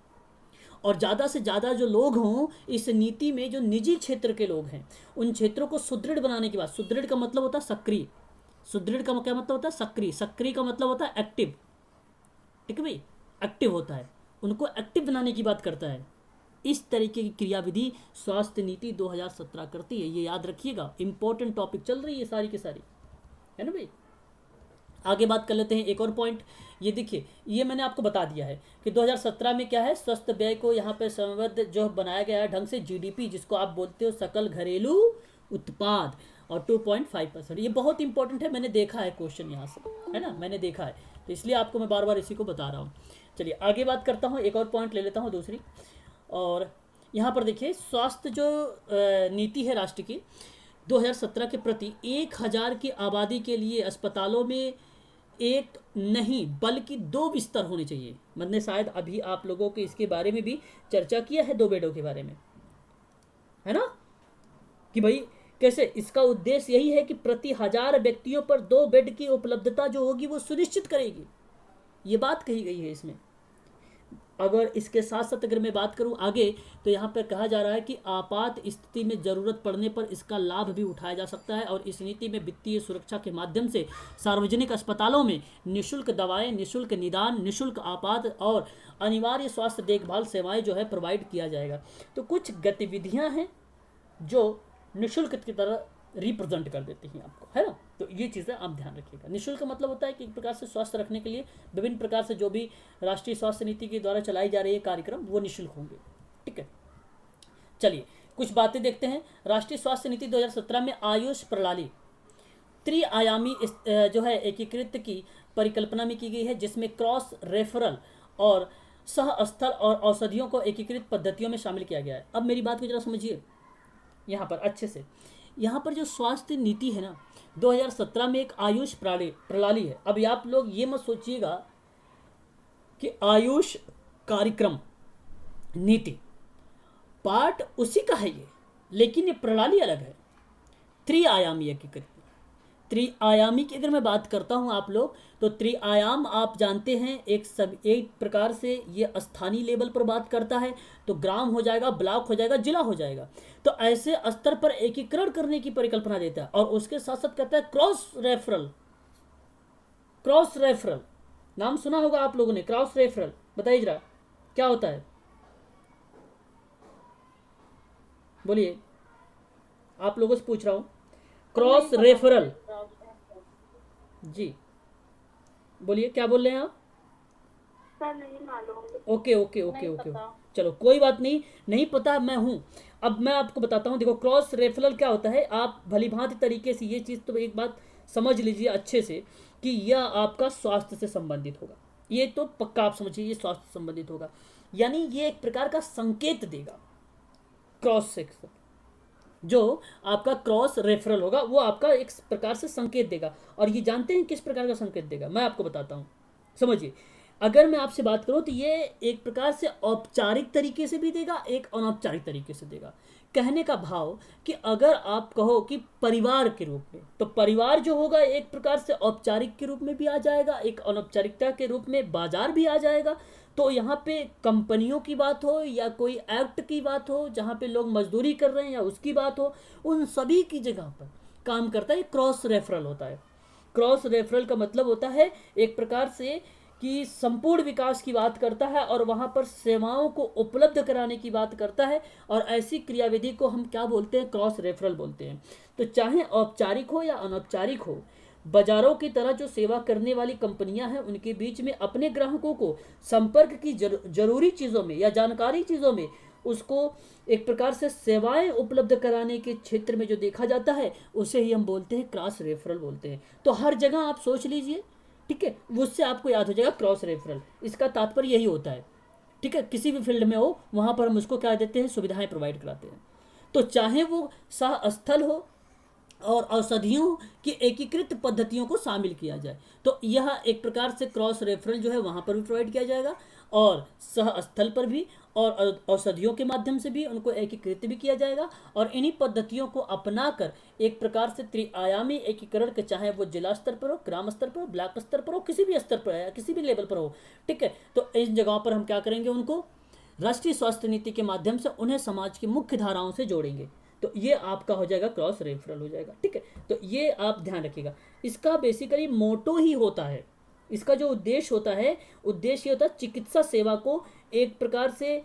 और ज़्यादा से ज़्यादा जो लोग हों इस नीति में, जो निजी क्षेत्र के लोग हैं, उन क्षेत्रों को सुदृढ़ बनाने की बात। सुदृढ़ का मतलब होता है सक्रिय, सुदृढ़ का क्या मतलब होता है? सक्रिय। सक्रिय का मतलब होता है एक्टिव, ठीक है भाई, एक्टिव होता है, उनको एक्टिव बनाने की बात करता है। इस तरीके की क्रियाविधि स्वास्थ्य नीति 2017 करती है, ये याद रखिएगा, इंपॉर्टेंट टॉपिक चल रही है सारी की सारी, है ना भाई। आगे बात कर लेते हैं एक और पॉइंट। ये देखिए, ये मैंने आपको बता दिया है कि 2017 में क्या है, स्वस्थ व्यय को यहाँ पे समबद्ध जो बनाया गया है ढंग से, जीडीपी जिसको आप बोलते हो सकल घरेलू उत्पाद, और 2.5%। ये बहुत इंपॉर्टेंट है, मैंने देखा है क्वेश्चन यहाँ से, है ना, मैंने देखा है, तो इसलिए आपको मैं बार बार इसी को बता रहा हूँ। चलिए आगे बात करता हूँ, एक और पॉइंट ले लेता हूँ दूसरी। और यहाँ पर देखिए स्वास्थ्य जो नीति है राष्ट्र की 2017 के प्रति 1000 की आबादी के लिए अस्पतालों में एक नहीं बल्कि 2 बिस्तर होने चाहिए। मैंने शायद अभी आप लोगों के इसके बारे में भी चर्चा किया है, 2 बेडों के बारे में, है ना, कि भाई कैसे इसका उद्देश्य यही है कि प्रति 1000 व्यक्तियों पर 2 बेड की उपलब्धता जो होगी वो सुनिश्चित करेगी, ये बात कही गई है इसमें। अगर इसके साथ साथ अगर मैं बात करूं आगे, तो यहाँ पर कहा जा रहा है कि आपात स्थिति में ज़रूरत पड़ने पर इसका लाभ भी उठाया जा सकता है, और इस नीति में वित्तीय सुरक्षा के माध्यम से सार्वजनिक अस्पतालों में निःशुल्क दवाएं, निःशुल्क निदान, निःशुल्क आपात और अनिवार्य स्वास्थ्य देखभाल सेवाएं जो है प्रोवाइड किया जाएगा। तो कुछ गतिविधियाँ हैं जो निःशुल्क की तरह रिप्रेजेंट कर देती हैं आपको, है ना। तो ये चीज़ें आप ध्यान रखिएगा। निःशुल्क मतलब होता है कि एक प्रकार से स्वास्थ्य रखने के लिए विभिन्न प्रकार से जो भी राष्ट्रीय स्वास्थ्य नीति के द्वारा चलाई जा रही है कार्यक्रम, वो निःशुल्क होंगे, ठीक है। चलिए कुछ बातें देखते हैं। राष्ट्रीय स्वास्थ्य नीति 2017 में आयुष प्रणाली त्रिआयामी जो है एकीकृत की परिकल्पना में की गई है, जिसमें क्रॉस रेफरल और सह स्थल और औषधियों को एकीकृत पद्धतियों में शामिल किया गया है। अब मेरी बात को जरा समझिए यहाँ पर अच्छे से। यहाँ पर जो स्वास्थ्य नीति है ना 2017 में एक आयुष प्रणाली है। अब आप लोग ये मत सोचिएगा कि आयुष कार्यक्रम नीति पार्ट उसी का है ये, लेकिन ये प्रणाली अलग है, त्रिआयामी एकीकृत। त्रिआयामी की अगर मैं बात करता हूँ आप लोग, तो त्रिआयाम आप जानते हैं एक प्रकार से ये स्थानीय लेवल पर बात करता है, तो ग्राम हो जाएगा, ब्लॉक हो जाएगा, जिला हो जाएगा। तो ऐसे स्तर पर एकीकरण करने की परिकल्पना देता है, और उसके साथ साथ कहता है क्रॉस रेफरल। क्रॉस रेफरल नाम सुना होगा आप लोगों ने, क्रॉस रेफरल बताइए जरा क्या होता है, बोलिए, आप लोगों से पूछ रहा हूं। क्रॉस रेफरल, जी बोलिए क्या बोल रहे हैं आप? सर नहीं मालूम। ओके ओके ओके ओके, चलो कोई बात नहीं, नहीं पता मैं हूं। अब मैं आपको बताता हूं, देखो क्रॉस रेफरल क्या होता है, आप भली भांति तरीके से ये चीज़ तो एक बात समझ लीजिए अच्छे से कि यह आपका स्वास्थ्य से संबंधित होगा, ये तो पक्का आप समझिए, ये स्वास्थ्य से संबंधित होगा, यानी ये एक प्रकार का संकेत देगा क्रॉस सेक्शन। जो आपका क्रॉस रेफरल होगा वो आपका एक प्रकार से संकेत देगा। और ये जानते हैं किस प्रकार का संकेत देगा, मैं आपको बताता हूँ, समझिए। अगर मैं आपसे बात करूँ तो ये एक प्रकार से औपचारिक तरीके से भी देगा, एक अनौपचारिक तरीके से देगा। कहने का भाव कि अगर आप कहो कि परिवार के रूप में, तो परिवार जो होगा एक प्रकार से औपचारिक के रूप में भी आ जाएगा, एक अनौपचारिकता के रूप में बाजार भी आ जाएगा। तो यहाँ पे कंपनियों की बात हो या कोई एक्ट की बात हो जहाँ पे लोग मजदूरी कर रहे हैं या उसकी बात हो, उन सभी की जगह पर काम करता है क्रॉस रेफरल होता है। क्रॉस रेफरल का मतलब होता है एक प्रकार से कि संपूर्ण विकास की बात करता है और वहाँ पर सेवाओं को उपलब्ध कराने की बात करता है। और ऐसी क्रियाविधि को हम क्या बोलते हैं, क्रॉस रेफरल बोलते हैं। तो चाहे औपचारिक हो या अनौपचारिक हो, बाजारों की तरह जो सेवा करने वाली कंपनियां हैं उनके बीच में अपने ग्राहकों को संपर्क की जरूरी चीज़ों में या जानकारी चीज़ों में उसको एक प्रकार से सेवाएं उपलब्ध कराने के क्षेत्र में जो देखा जाता है उसे ही हम बोलते हैं क्रॉस रेफरल बोलते हैं। तो हर जगह आप सोच लीजिए, ठीक है, उससे आपको याद हो जाएगा क्रॉस रेफरल, इसका तात्पर्य यही होता है। ठीक है, किसी भी फील्ड में हो वहाँ पर हम उसको क्या देते हैं, सुविधाएं प्रोवाइड कराते हैं। तो चाहे वो सह स्थल हो और औषधियों की एकीकृत पद्धतियों को शामिल किया जाए, तो यह एक प्रकार से क्रॉस रेफरल जो है वहाँ पर भी प्रोवाइड किया जाएगा और सह स्थल पर भी और औषधियों के माध्यम से भी उनको एकीकृत भी किया जाएगा। और इन्हीं पद्धतियों को अपनाकर एक प्रकार से त्रिआयामी एकीकरण के, चाहे वो जिला स्तर पर हो, ग्राम स्तर पर हो, ब्लॉक स्तर पर हो, किसी भी स्तर पर या किसी भी लेवल पर हो, ठीक है, तो इन जगहों पर हम क्या करेंगे, उनको राष्ट्रीय स्वास्थ्य नीति के माध्यम से उन्हें समाज की मुख्य धाराओं से जोड़ेंगे। तो ये आपका हो जाएगा क्रॉस रेफरल हो जाएगा। ठीक है, तो ये आप ध्यान रखिएगा। इसका बेसिकली मोटो ही होता है, इसका जो उद्देश्य होता है, उद्देश्य ये होता है चिकित्सा सेवा को एक प्रकार से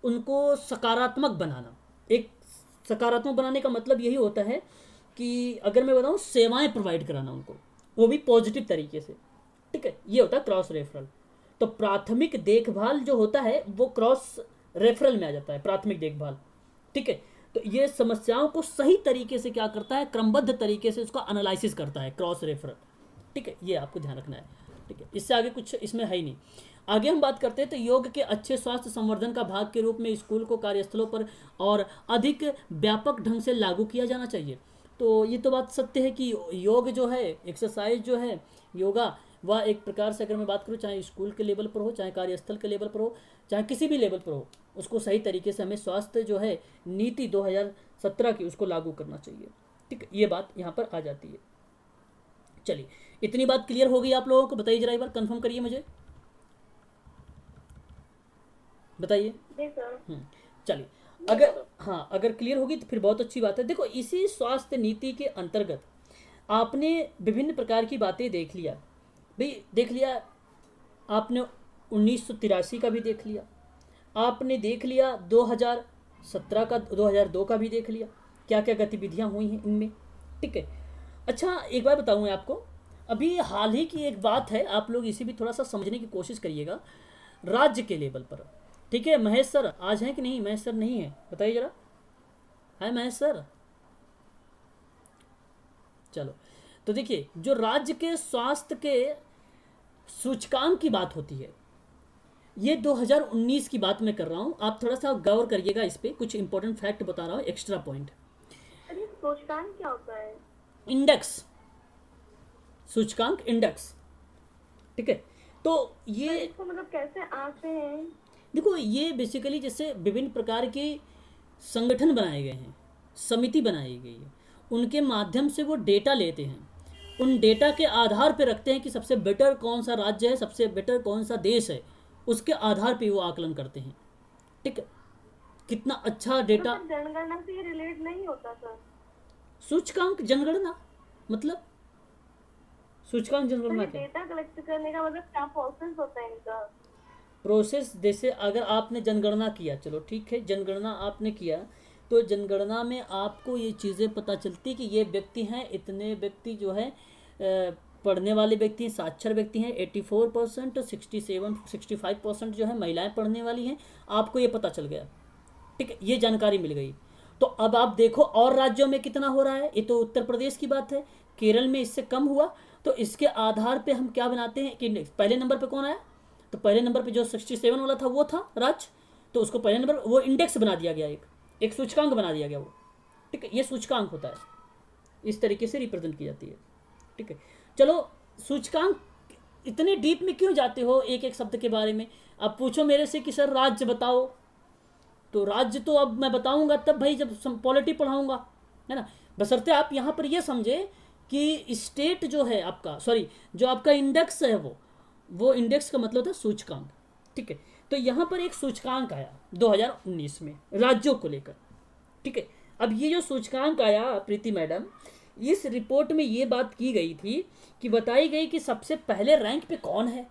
उनको सकारात्मक बनाना। एक सकारात्मक बनाने का मतलब यही होता है कि अगर मैं बताऊं, सेवाएं प्रोवाइड कराना उनको, वो भी पॉजिटिव तरीके से। ठीक है, ये होता है क्रॉस रेफरल। तो प्राथमिक देखभाल जो होता है वो क्रॉस रेफरल में आ जाता है, प्राथमिक देखभाल। ठीक है, तो ये समस्याओं को सही तरीके से क्या करता है, क्रमबद्ध तरीके से उसका एनालिसिस करता है क्रॉस रेफरल। ठीक है, ये आपको ध्यान रखना है। ठीक है, इससे आगे कुछ इसमें है ही नहीं। आगे हम बात करते हैं तो योग के अच्छे स्वास्थ्य संवर्धन का भाग के रूप में स्कूल को कार्यस्थलों पर और अधिक व्यापक ढंग से लागू किया जाना चाहिए। तो ये तो बात सत्य है कि योग जो है, एक्सरसाइज जो है, योगा, वह एक प्रकार से अगर मैं बात करूँ, चाहे स्कूल के लेवल पर हो, चाहे कार्यस्थल के लेवल पर हो, चाहे किसी भी लेवल पर हो, उसको सही तरीके से हमें स्वास्थ्य जो है नीति 2017 की उसको लागू करना चाहिए। ठीक है, ये बात यहाँ पर आ जाती है। चलिए, इतनी बात क्लियर हो गई आप लोगों को? बताइए जरा एक बार, कंफर्म करिए मुझे, बताइए। जी सर। चलिए, अगर हाँ अगर क्लियर होगी तो फिर बहुत अच्छी बात है। देखो, इसी स्वास्थ्य नीति के अंतर्गत आपने विभिन्न प्रकार की बातें देख लिया भाई, देख लिया आपने 1983 का भी देख लिया, आपने देख लिया 2017 का, 2002 का भी देख लिया, क्या क्या गतिविधियां हुई हैं इनमें। ठीक है, अच्छा एक बार बताऊं मैं आपको, अभी हाल ही की एक बात है, आप लोग इसे भी थोड़ा सा समझने की कोशिश करिएगा। राज्य के लेवल पर, ठीक है, महेश सर आज हैं कि नहीं? महेश सर नहीं है, बताइए जरा, है महेश सर? चलो, तो देखिए, जो राज्य के स्वास्थ्य के सूचकांक की बात होती है, ये 2019 की बात मैं कर रहा हूं, आप थोड़ा सा गौर करिएगा इस पे, कुछ इंपॉर्टेंट फैक्ट बता रहा हूं, एक्स्ट्रा पॉइंट। अरे सूचकांक क्या होता है? इंडेक्स, सूचकांक इंडेक्स। ठीक है, तो ये इसको मतलब कैसे आते हैं? देखो, ये बेसिकली जैसे विभिन्न प्रकार के संगठन बनाए गए हैं, समिति बनाई गई है, उनके माध्यम से वो डेटा लेते हैं, उन डेटा के आधार पे रखते हैं कि सबसे बेटर कौन सा राज्य है, सबसे बेटर कौन सा देश है, उसके आधार पे वो आकलन करते हैं। ठीक है, कितना अच्छा डेटा। तो जनगणना से रिलेट नहीं होता सर? सूचकांक जनगणना मतलब, सूचकांक जनगणना तो क्या डेटा कलेक्ट करने का मतलब क्या प्रोसेस होता है इनका? प्रोसेस? जैसे अगर आपने जनगणना किया, चलो ठीक है, जनगणना आपने किया, तो जनगणना में आपको ये चीज़ें पता चलती कि ये व्यक्ति हैं, इतने व्यक्ति जो है पढ़ने वाले व्यक्ति हैं, साक्षर व्यक्ति हैं 84%, 65% जो है महिलाएं पढ़ने वाली हैं, आपको ये पता चल गया। ठीक है, ये जानकारी मिल गई। तो अब आप देखो और राज्यों में कितना हो रहा है, ये तो उत्तर प्रदेश की बात है, केरल में इससे कम हुआ, तो इसके आधार पे हम क्या बनाते हैं कि पहले नंबर पे कौन आया, तो पहले नंबर पे जो 67 वाला था वो था राज्य, तो उसको पहले नंबर वो इंडेक्स बना दिया गया, एक सूचकांक बना दिया गया वो। ठीक है, ये सूचकांक होता है, इस तरीके से रिप्रेजेंट की जाती है। ठीक है, चलो सूचकांक इतने डीप में क्यों जाते हो एक एक शब्द के बारे में? अब पूछो मेरे से कि सर राज्य बताओ, तो राज्य तो अब मैं बताऊंगा तब भाई जब पॉलिटी पढ़ाऊंगा, है ना। बशर्ते आप यहाँ पर ये समझे कि स्टेट जो है आपका, सॉरी जो आपका इंडेक्स है वो इंडेक्स का मतलब था सूचकांक। ठीक है, तो यहाँ पर एक सूचकांक आया 2019 में राज्यों को लेकर। ठीक है, अब ये जो सूचकांक आया प्रीति मैडम, इस रिपोर्ट में ये बात की गई थी कि बताई गई कि सबसे पहले रैंक पे कौन है।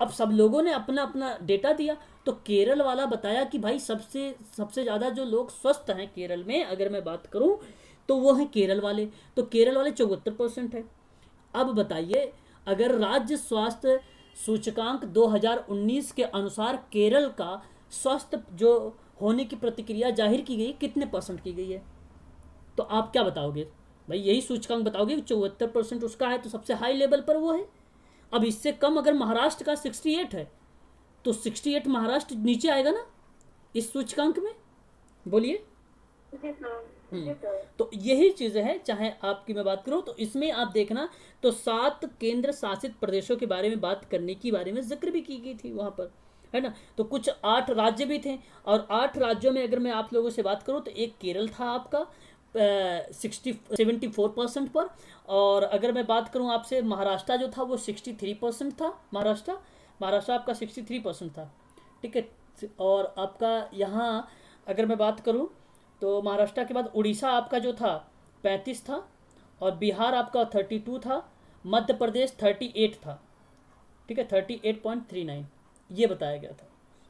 अब सब लोगों ने अपना अपना डेटा दिया, तो केरल वाला बताया कि भाई सबसे सबसे ज़्यादा जो लोग स्वस्थ हैं केरल में, अगर मैं बात करूं तो वो हैं केरल वाले, तो केरल वाले 74% है। अब बताइए, अगर राज्य स्वास्थ्य सूचकांक 2019 के अनुसार केरल का स्वस्थ जो होने की प्रतिक्रिया जाहिर की गई कितने परसेंट की गई है, तो आप क्या बताओगे भाई? यही सूचकांक बताओगे कि 74% उसका है, तो सबसे हाई लेवल पर वो है। अब इससे कम अगर महाराष्ट्र का 68 है, तो 68 महाराष्ट्र नीचे आएगा ना इस सूचकांक में, बोलिए। जी सर, जी सर। तो यही चीज़ें हैं, चाहे आपकी मैं बात करूं तो इसमें आप देखना, तो 7 केंद्र शासित प्रदेशों के बारे में बात करने की बारे में जिक्र भी की गई थी वहां पर, है ना। तो कुछ 8 राज्य भी थे, और 8 राज्यों में अगर मैं आप लोगों से बात करूं तो एक केरल था आपका 74% पर, और अगर मैं बात करूं आपसे महाराष्ट्र जो था वो 63% था। महाराष्ट्र आपका 63% था। ठीक है, और आपका यहाँ अगर मैं बात करूं तो महाराष्ट्र के बाद उड़ीसा आपका जो था 35 था, और बिहार आपका 32 था, मध्य प्रदेश 38 था। ठीक है, 38.39 ये बताया गया था।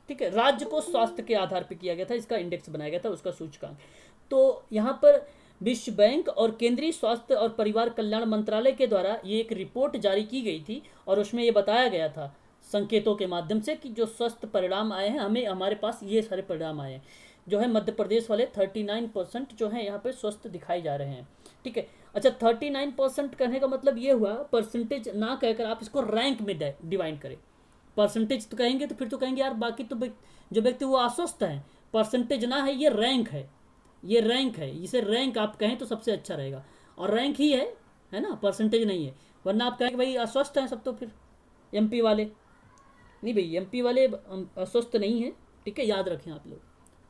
ठीक है, राज्य को स्वास्थ्य के आधार पर किया गया था, इसका इंडेक्स बनाया गया था, उसका सूचकांक। तो यहाँ पर विश्व बैंक और केंद्रीय स्वास्थ्य और परिवार कल्याण मंत्रालय के द्वारा ये एक रिपोर्ट जारी की गई थी, और उसमें ये बताया गया था संकेतों के माध्यम से कि जो स्वस्थ परिणाम आए हैं, हमें हमारे पास ये सारे परिणाम आए हैं। जो है मध्य प्रदेश वाले 39% जो है यहाँ पे स्वस्थ दिखाई जा रहे हैं। ठीक है, अच्छा 39% कहने का मतलब ये हुआ, परसेंटेज ना कहकर आप इसको रैंक में डिवाइड करें। परसेंटेज तो कहेंगे तो फिर तो कहेंगे यार बाकी तो जो व्यक्ति वो अस्वस्थ हैं, परसेंटेज ना है, ये रैंक है, ये रैंक है, इसे रैंक आप कहें तो सबसे अच्छा रहेगा, और रैंक ही है ना, परसेंटेज नहीं है। वरना आप कहेंगे भाई अस्वस्थ हैं सब, तो फिर एमपी वाले नहीं, भाई एमपी वाले अस्वस्थ नहीं है। ठीक है, याद रखें आप लोग,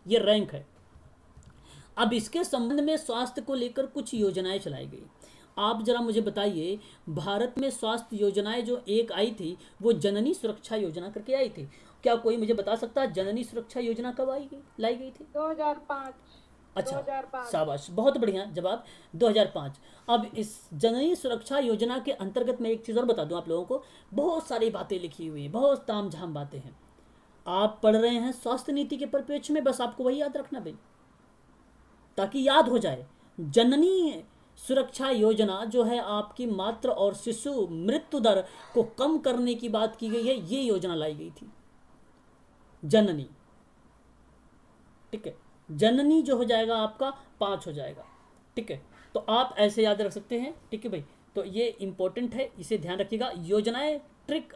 ये रैंक है। अब इसके संबंध में स्वास्थ्य को लेकर कुछ योजनाएं चलाई गई। आप जरा मुझे बताइए, भारत में स्वास्थ्य योजनाएं जो एक आई थी वो जननी सुरक्षा योजना करके आई थी। क्या कोई मुझे बता सकता है जननी सुरक्षा योजना कब लाई गई थी? 2005। अच्छा, 2005। शाबाश, बहुत बढ़िया जवाब, 2005। अब इस जननी सुरक्षा योजना के अंतर्गत मैं एक चीज़ और बता दूं आप लोगों को, बहुत सारी बातें लिखी हुई हैं, बहुत तामझाम बातें हैं। आप पढ़ रहे हैं स्वास्थ्य नीति के परिप्रेक्ष्य में, बस आपको वही याद रखना भाई, ताकि याद हो जाए। जननी सुरक्षा योजना जो है आपकी मातृ और शिशु मृत्यु दर को कम करने की बात की गई है, ये योजना लाई गई थी जननी। ठीक है, जननी जो हो जाएगा आपका 5 हो जाएगा। ठीक है, तो आप ऐसे याद रख सकते हैं। ठीक है भाई, तो ये इंपॉर्टेंट है, इसे ध्यान रखिएगा। योजनाएं ट्रिक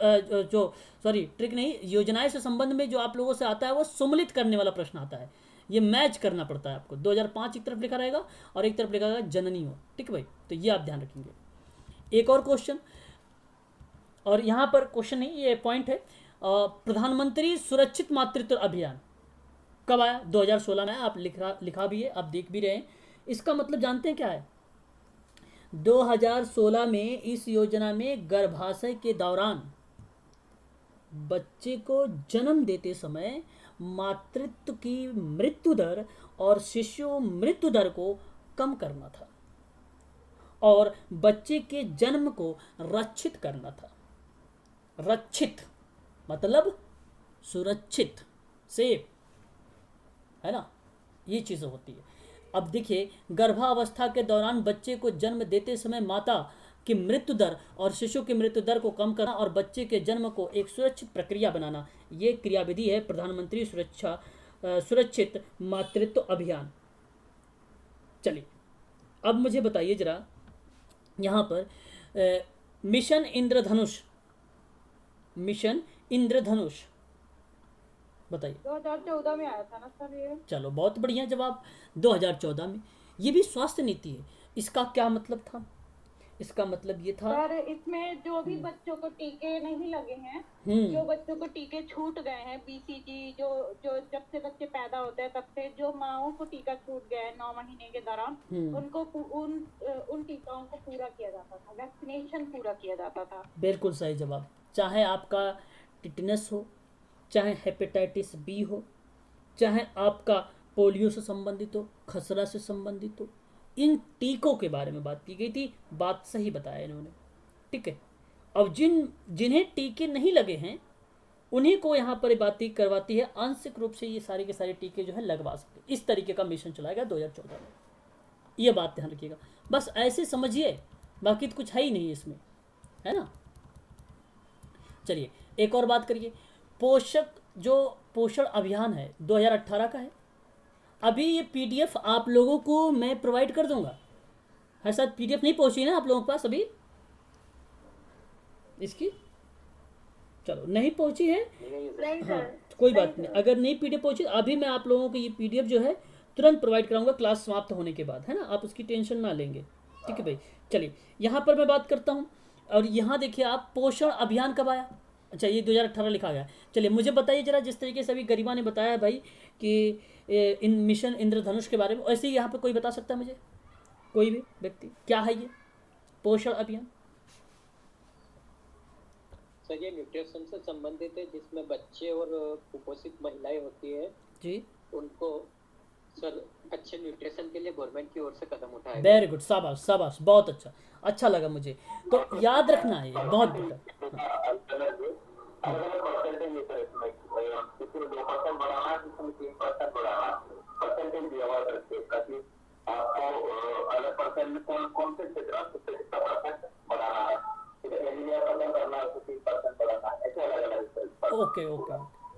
नहीं, योजनाएं से संबंध में जो आप लोगों से आता है वो सम्मिलित करने वाला प्रश्न आता है, ये मैच करना पड़ता है आपको। 2005 एक तरफ लिखा रहेगा और एक तरफ लिखा रहेगा जननी हो। ठीक है भाई, तो ये आप ध्यान रखेंगे। एक और क्वेश्चन, और यहाँ पर क्वेश्चन नहीं, ये पॉइंट है। प्रधानमंत्री सुरक्षित मातृत्व अभियान कब आया? 2016 में। आप लिखा भी है, आप देख भी रहे हैं। इसका मतलब जानते हैं क्या है? 2016 में इस योजना में गर्भाशय के दौरान बच्चे को जन्म देते समय मातृत्व की मृत्यु दर और शिशु मृत्यु दर को कम करना था, और बच्चे के जन्म को रक्षित करना था। रक्षित मतलब सुरक्षित, सेफ, है ना, ये चीज़ें होती है। अब देखिए, गर्भावस्था के दौरान बच्चे को जन्म देते समय माता की मृत्यु दर और शिशु की मृत्यु दर को कम करना और बच्चे के जन्म को एक सुरक्षित प्रक्रिया बनाना, ये क्रियाविधि है प्रधानमंत्री सुरक्षित मातृत्व अभियान। चलिए, अब मुझे बताइए जरा, यहाँ पर मिशन इंद्रधनुष बताइए। 2014 में आया था ना सर ये? चलो बहुत बढ़िया जवाब, 2014 में। ये भी स्वास्थ्य नीति है। इसका क्या मतलब था? इसका मतलब ये था। सर इसमें जो भी बच्चों को टीके नहीं लगे हैं, हम्म जो बच्चों को टीके छूट गए हैं, बीसीजी जो जो जब से बच्चे पैदा होते हैं तब से जो माओं को टीका छूट गया है 9 महीने के दौरान, उनको उन टीकाओं को पूरा किया जाता था, वैक्सीनेशन पूरा किया जाता था। बिल्कुल सही जवाब। चाहे आपका टिटनस हो, चाहे हेपेटाइटिस बी हो, चाहे आपका पोलियो से संबंधित हो, खसरा से संबंधित हो, इन टीकों के बारे में बात की गई थी। बात सही बताया इन्होंने, ठीक है। अब जिन्हें टीके नहीं लगे हैं उन्हीं को यहाँ पर बात करवाती है आंशिक रूप से ये सारे के सारे टीके जो है लगवा सकते। इस तरीके का मिशन चलाया गया 2014 में। ये बात ध्यान रखिएगा, बस ऐसे समझिए, बाकी तो कुछ है ही नहीं इसमें, है ना। चलिए एक और बात करिए। पोषण अभियान है 2018 का है। अभी ये पीडीएफ आप लोगों को मैं प्रोवाइड कर दूंगा, है शायद पीडीएफ नहीं पहुंची ना आप लोगों के पास अभी इसकी? चलो नहीं पहुंची है, हाँ तो कोई बात नहीं। अगर नहीं पीडीएफ पहुंची अभी मैं आप लोगों को ये पीडीएफ जो है तुरंत प्रोवाइड कराऊंगा क्लास समाप्त होने के बाद, है ना। आप उसकी टेंशन ना लेंगे, ठीक है भाई। चलिए यहाँ पर मैं बात करता हूँ, और यहाँ देखिए आप पोषण अभियान कब आया? अच्छा ये 2018 लिखा गया। चलिए मुझे बताइए जरा, जिस तरीके से अभी गरिमा ने बताया है भाई कि इन मिशन इंद्रधनुष के बारे में, ऐसे ही यहाँ पे कोई बता सकता है मुझे, कोई भी व्यक्ति, क्या है ये पोषण अभियान? सर ये न्यूट्रिशन से संबंधित है, जिसमें बच्चे और कुपोषित महिलाएं होती है जी, उनको सर अच्छे न्यूट्रिशन के लिए गवर्नमेंट की ओर से कदम उठाए। वेरी गुड, शाबाश शाबाश, बहुत अच्छा, अच्छा लगा मुझे। तो याद रखना है ये बहुत बेटा। ओके ओके,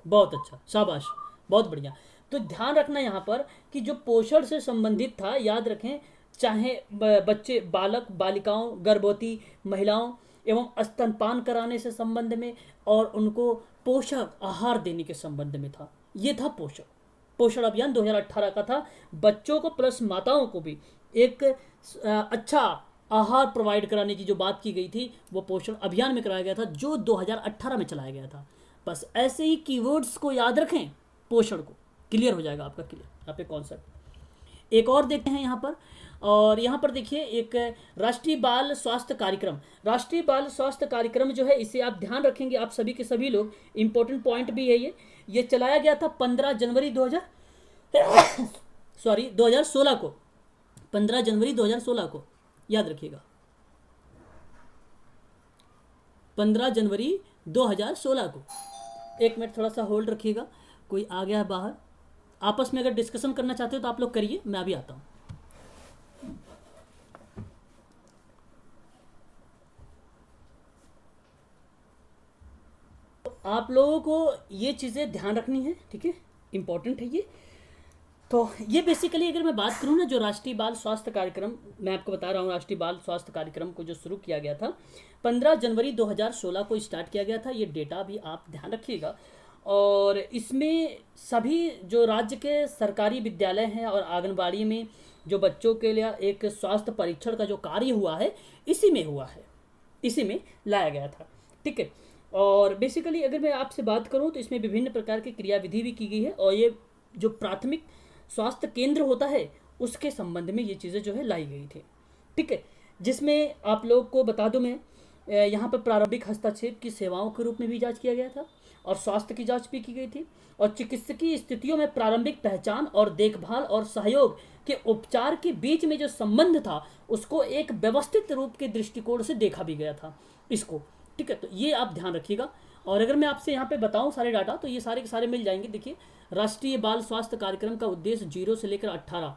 बहुत अच्छा, शाबाश, बहुत बढ़िया। तो ध्यान रखना यहाँ पर कि जो पोषण से संबंधित था, याद रखें, चाहे बच्चे, बालक बालिकाओं, गर्भवती महिलाओं एवं स्तनपान कराने से संबंध में, और उनको पोषक आहार देने के संबंध में था। ये था पोषण अभियान 2018 का था। बच्चों को प्लस माताओं को भी एक अच्छा आहार प्रोवाइड कराने की जो बात की गई थी वो पोषण अभियान में कराया गया था, जो 2018 में चलाया गया था। बस ऐसे ही कीवर्ड्स को याद रखें, पोषण को, क्लियर हो जाएगा आपका, क्लियर यहाँ पे कॉन्सेप्ट। एक और देखते हैं यहाँ पर, और यहाँ पर देखिए एक राष्ट्रीय बाल स्वास्थ्य कार्यक्रम। राष्ट्रीय बाल स्वास्थ्य कार्यक्रम जो है, इसे आप ध्यान रखेंगे आप सभी के सभी लोग, इंपॉर्टेंट पॉइंट भी है ये चलाया गया था 15 जनवरी 2016 को, 15 जनवरी 2016 को, याद रखिएगा 15 जनवरी 2016 को। एक मिनट थोड़ा सा होल्ड रखिएगा, कोई आ गया है बाहर। आपस में अगर डिस्कशन करना चाहते हो तो आप लोग करिए, मैं अभी आता हूँ। आप लोगों को ये चीज़ें ध्यान रखनी है, ठीक है, इंपॉर्टेंट है ये। तो ये बेसिकली अगर मैं बात करूँ ना, जो राष्ट्रीय बाल स्वास्थ्य कार्यक्रम मैं आपको बता रहा हूँ, राष्ट्रीय बाल स्वास्थ्य कार्यक्रम को जो शुरू किया गया था 15 जनवरी 2016 को स्टार्ट किया गया था। ये डेटा भी आप ध्यान रखिएगा। और इसमें सभी जो राज्य के सरकारी विद्यालय हैं और आंगनबाड़ी में जो बच्चों के लिए एक स्वास्थ्य परीक्षण का जो कार्य हुआ है, इसी में हुआ है, इसी में लाया गया था, ठीक है। और बेसिकली अगर मैं आपसे बात करूं तो इसमें विभिन्न प्रकार की क्रियाविधि भी की गई है, और ये जो प्राथमिक स्वास्थ्य केंद्र होता है उसके संबंध में ये चीज़ें जो है लाई गई थी, ठीक है। जिसमें आप लोग को बता दूं मैं, यहाँ पर प्रारंभिक हस्तक्षेप की सेवाओं के रूप में भी जांच किया गया था, और स्वास्थ्य की जांच भी की गई थी, और चिकित्सकीय स्थितियों में प्रारंभिक पहचान और देखभाल और सहयोग के उपचार के बीच में जो संबंध था उसको एक व्यवस्थित रूप के दृष्टिकोण से देखा भी गया था इसको, ठीक है। तो ये आप ध्यान रखिएगा। और अगर मैं आपसे यहाँ पे बताऊँ सारे डाटा तो ये सारे के सारे मिल जाएंगे। देखिए राष्ट्रीय बाल स्वास्थ्य कार्यक्रम का उद्देश्य 0 से लेकर 18,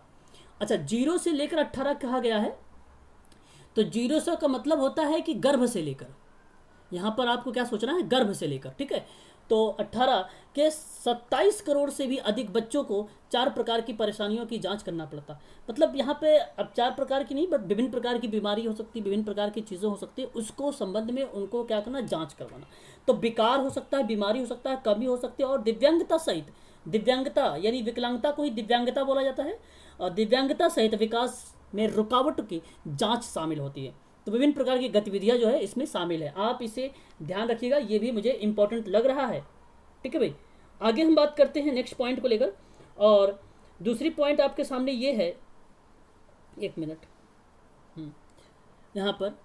अच्छा 0 से लेकर 18 कहा गया है, तो 0 से का मतलब होता है कि गर्भ से लेकर, यहाँ पर आपको क्या सोचना है, गर्भ से लेकर, ठीक है। तो 18 के 27 करोड़ से भी अधिक बच्चों को 4 प्रकार की परेशानियों की जांच करना पड़ता। मतलब यहाँ पे अब 4 प्रकार की नहीं, बट विभिन्न प्रकार की बीमारी हो सकती है, विभिन्न प्रकार की चीज़ें हो सकती है, उसको संबंध में उनको क्या करना, जांच करवाना। तो विकार हो सकता है, बीमारी हो सकता है, कमी हो सकती है, और दिव्यांगता सहित, दिव्यांगता यानी विकलांगता को ही दिव्यांगता बोला जाता है, और दिव्यांगता सहित विकास में रुकावट की जांच शामिल होती है। तो विभिन्न प्रकार की गतिविधियां जो है इसमें शामिल है, आप इसे ध्यान रखिएगा, ये भी मुझे इंपॉर्टेंट लग रहा है। ठीक है भाई, आगे हम बात करते हैं नेक्स्ट पॉइंट को लेकर। और दूसरी पॉइंट आपके सामने ये है, एक मिनट, यहाँ पर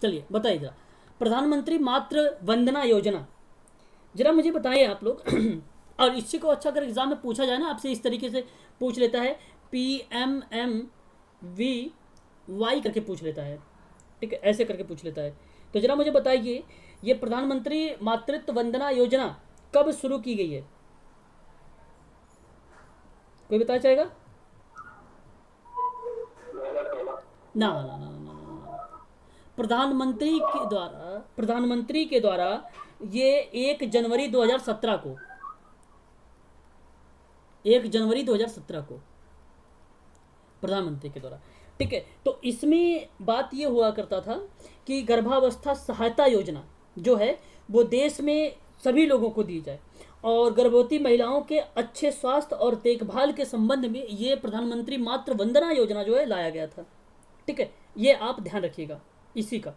चलिए, बताइए जरा, प्रधानमंत्री मातृ वंदना योजना, जरा मुझे बताइए आप लोग। और इसी को अच्छा अगर एग्जाम में पूछा जाए ना आपसे, इस तरीके से पूछ लेता है, PMMVY करके पूछ लेता है, ठीक है, ऐसे करके पूछ लेता है। तो जरा मुझे बताइए, ये प्रधानमंत्री मातृत्व वंदना योजना कब शुरू की गई है? कोई बता चाहेगा? ना ना ना ना ना, प्रधानमंत्री के द्वारा ये 1 जनवरी 2017 को, 1 जनवरी 2017 को प्रधानमंत्री के द्वारा, ठीक है। तो इसमें बात ये हुआ करता था कि गर्भावस्था सहायता योजना जो है वो देश में सभी लोगों को दी जाए, और गर्भवती महिलाओं के अच्छे स्वास्थ्य और देखभाल के संबंध में ये प्रधानमंत्री मातृ वंदना योजना जो है लाया गया था। ठीक है, ये आप ध्यान रखिएगा इसी का।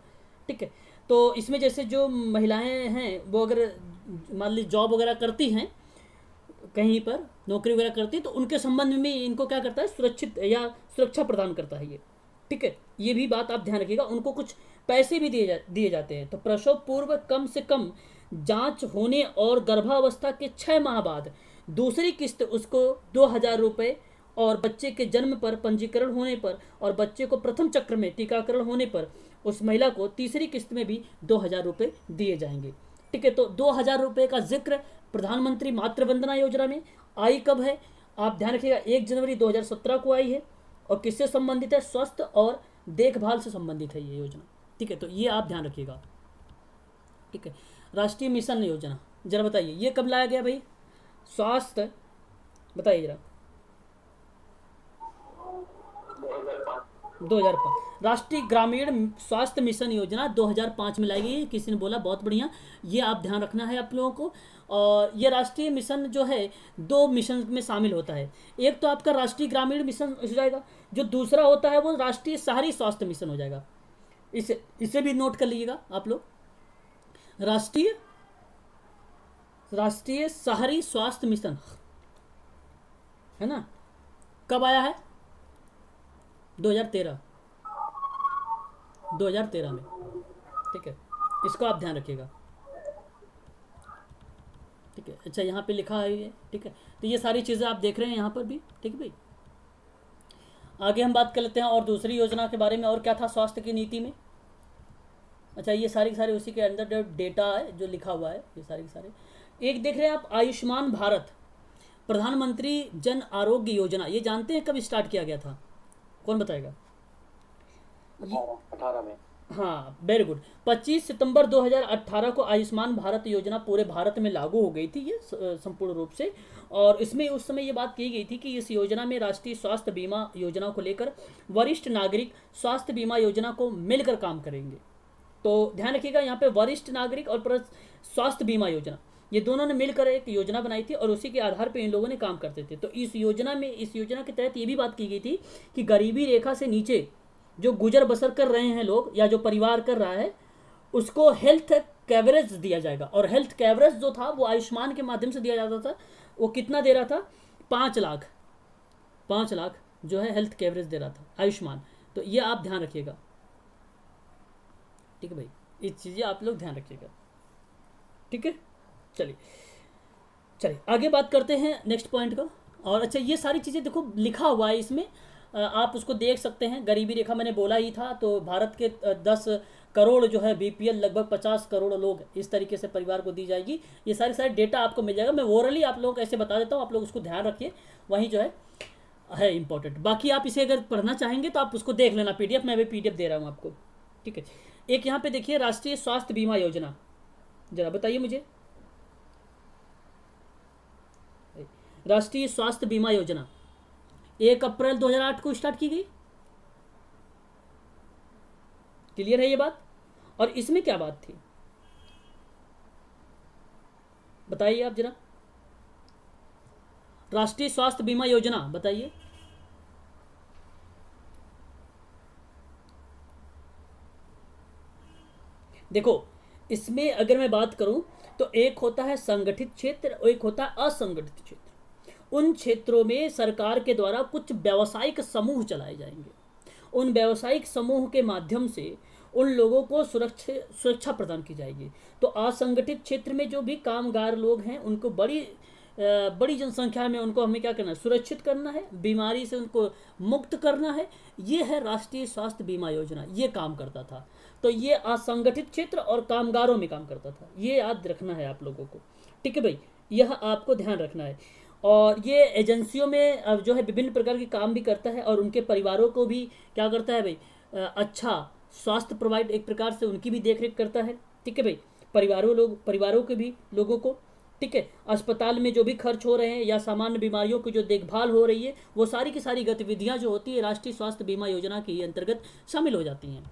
ठीक है, तो इसमें जैसे जो महिलाएं हैं वो अगर मान ली जॉब वगैरह करती हैं, कहीं पर नौकरी वगैरह करती है, तो उनके संबंध में इनको क्या करता है, सुरक्षित या सुरक्षा प्रदान करता है ये। ठीक है, ये भी बात आप ध्यान रखिएगा। उनको कुछ पैसे भी दिए जाते हैं। तो प्रसव पूर्व कम से कम जांच होने और गर्भावस्था के 6 माह बाद दूसरी किस्त उसको 2,000 रुपये, और बच्चे के जन्म पर पंजीकरण होने पर और बच्चे को प्रथम चक्र में टीकाकरण होने पर उस महिला को तीसरी किस्त में भी 2,000 रुपये दिए जाएंगे। ठीक है, तो 2,000 रुपये का जिक्र प्रधानमंत्री मातृ वंदना योजना में आई कब है, आप ध्यान रखिएगा, 1 जनवरी 2017 को आई है। और किससे संबंधित है? स्वास्थ्य और देखभाल से संबंधित है ये योजना। ठीक है, तो ये आप ध्यान रखिएगा। ठीक है, राष्ट्रीय मिशन योजना, जरा बताइए ये कब लाया गया भाई? स्वास्थ्य, बताइए जरा। 2005। राष्ट्रीय ग्रामीण स्वास्थ्य मिशन योजना 2005 में लाई गई। किसी ने बोला बहुत बढ़िया, ये आप ध्यान रखना है आप लोगों को। और ये राष्ट्रीय मिशन जो है 2 मिशन में शामिल होता है। एक तो आपका राष्ट्रीय ग्रामीण मिशन हो जाएगा, जो दूसरा होता है वो राष्ट्रीय शहरी स्वास्थ्य मिशन हो जाएगा। इसे भी नोट कर लीजिएगा आप लोग। राष्ट्रीय शहरी स्वास्थ्य मिशन है ना, कब आया है? 2013 में। ठीक है, इसको आप ध्यान रखिएगा। ठीक है, अच्छा यहाँ पे लिखा है ये। ठीक है, तो ये सारी चीज़ें आप देख रहे हैं यहाँ पर भी। ठीक है भाई, आगे हम बात कर लेते हैं और दूसरी योजना के बारे में। और क्या था स्वास्थ्य की नीति में? अच्छा, ये सारी उसी के अंदर जो डेटा है जो लिखा हुआ है, ये सारे एक देख रहे हैं आप, आयुष्मान भारत प्रधानमंत्री जन आरोग्य योजना, ये जानते हैं कब स्टार्ट किया गया था? कौन बताएगा? 18 में। हाँ, वेरी गुड। 25 सितंबर 2018 को आयुष्मान भारत योजना पूरे भारत में लागू हो गई थी ये संपूर्ण रूप से। और इसमें उस समय ये बात की गई थी कि इस योजना में राष्ट्रीय स्वास्थ्य बीमा योजना को लेकर वरिष्ठ नागरिक स्वास्थ्य बीमा योजना को मिलकर काम करेंगे। तो ध्यान रखिएगा, यहाँ पे वरिष्ठ नागरिक और स्वास्थ्य बीमा योजना, ये दोनों ने मिलकर एक योजना बनाई थी और उसी के आधार पर इन लोगों ने काम करते थे। तो इस योजना के तहत ये भी बात की गई थी कि गरीबी रेखा से नीचे जो गुजर बसर कर रहे हैं लोग या जो परिवार कर रहा है, उसको हेल्थ कवरेज दिया जाएगा। और हेल्थ कवरेज जो था वो आयुष्मान के माध्यम से दिया जाता था। वो कितना दे रहा था? 5 लाख जो है हेल्थ कवरेज दे रहा था आयुष्मान। तो ये आप ध्यान रखिएगा। ठीक है भाई, ये चीज़ें आप लोग ध्यान रखिएगा। ठीक है, चलिए आगे बात करते हैं नेक्स्ट पॉइंट का। और अच्छा, ये सारी चीज़ें देखो लिखा हुआ है इसमें, आप उसको देख सकते हैं। गरीबी रेखा मैंने बोला ही था, तो भारत के 10 करोड़ जो है बीपीएल, लगभग 50 करोड़ लोग इस तरीके से परिवार को दी जाएगी। ये सारे डेटा आपको मिल जाएगा। मैं ओरली आप लोगों को ऐसे बता देता हूँ, आप लोग उसको ध्यान रखिए, वहीं जो है इंपॉर्टेंट। बाकी आप इसे अगर पढ़ना चाहेंगे तो आप उसको देख लेना पीडीएफ, मैं भी पीडीएफ दे रहा हूँ आपको। ठीक है, एक यहाँ पे देखिए राष्ट्रीय स्वास्थ्य बीमा योजना, जरा बताइए मुझे। राष्ट्रीय स्वास्थ्य बीमा योजना 1 अप्रैल 2008 को स्टार्ट की गई। क्लियर है ये बात? और इसमें क्या बात थी? बताइए आप जरा। राष्ट्रीय स्वास्थ्य बीमा योजना बताइए। देखो, इसमें अगर मैं बात करूं तो एक होता है संगठित क्षेत्र और एक होता है असंगठित क्षेत्र। उन क्षेत्रों में सरकार के द्वारा कुछ व्यावसायिक समूह चलाए जाएंगे। उन व्यावसायिक समूह के माध्यम से उन लोगों को सुरक्षा प्रदान की जाएगी। तो असंगठित क्षेत्र में जो भी कामगार लोग हैं उनको बड़ी जनसंख्या में उनको हमें क्या करना है, सुरक्षित करना है, बीमारी से उनको मुक्त करना है। ये है राष्ट्रीय स्वास्थ्य बीमा योजना, ये काम करता था। तो ये असंगठित क्षेत्र और कामगारों में काम करता था, ये याद रखना है आप लोगों को। ठीक है भाई, यह आपको ध्यान रखना है। और ये एजेंसियों में अब जो है विभिन्न प्रकार के काम भी करता है और उनके परिवारों को भी क्या करता है भाई, अच्छा स्वास्थ्य प्रोवाइड एक प्रकार से उनकी भी देखरेख करता है। ठीक है भाई, परिवारों के भी लोगों को, ठीक है, अस्पताल में जो भी खर्च हो रहे हैं या सामान्य बीमारियों की जो देखभाल हो रही है वो सारी की सारी गतिविधियां जो होती है राष्ट्रीय स्वास्थ्य बीमा योजना के अंतर्गत शामिल हो जाती हैं।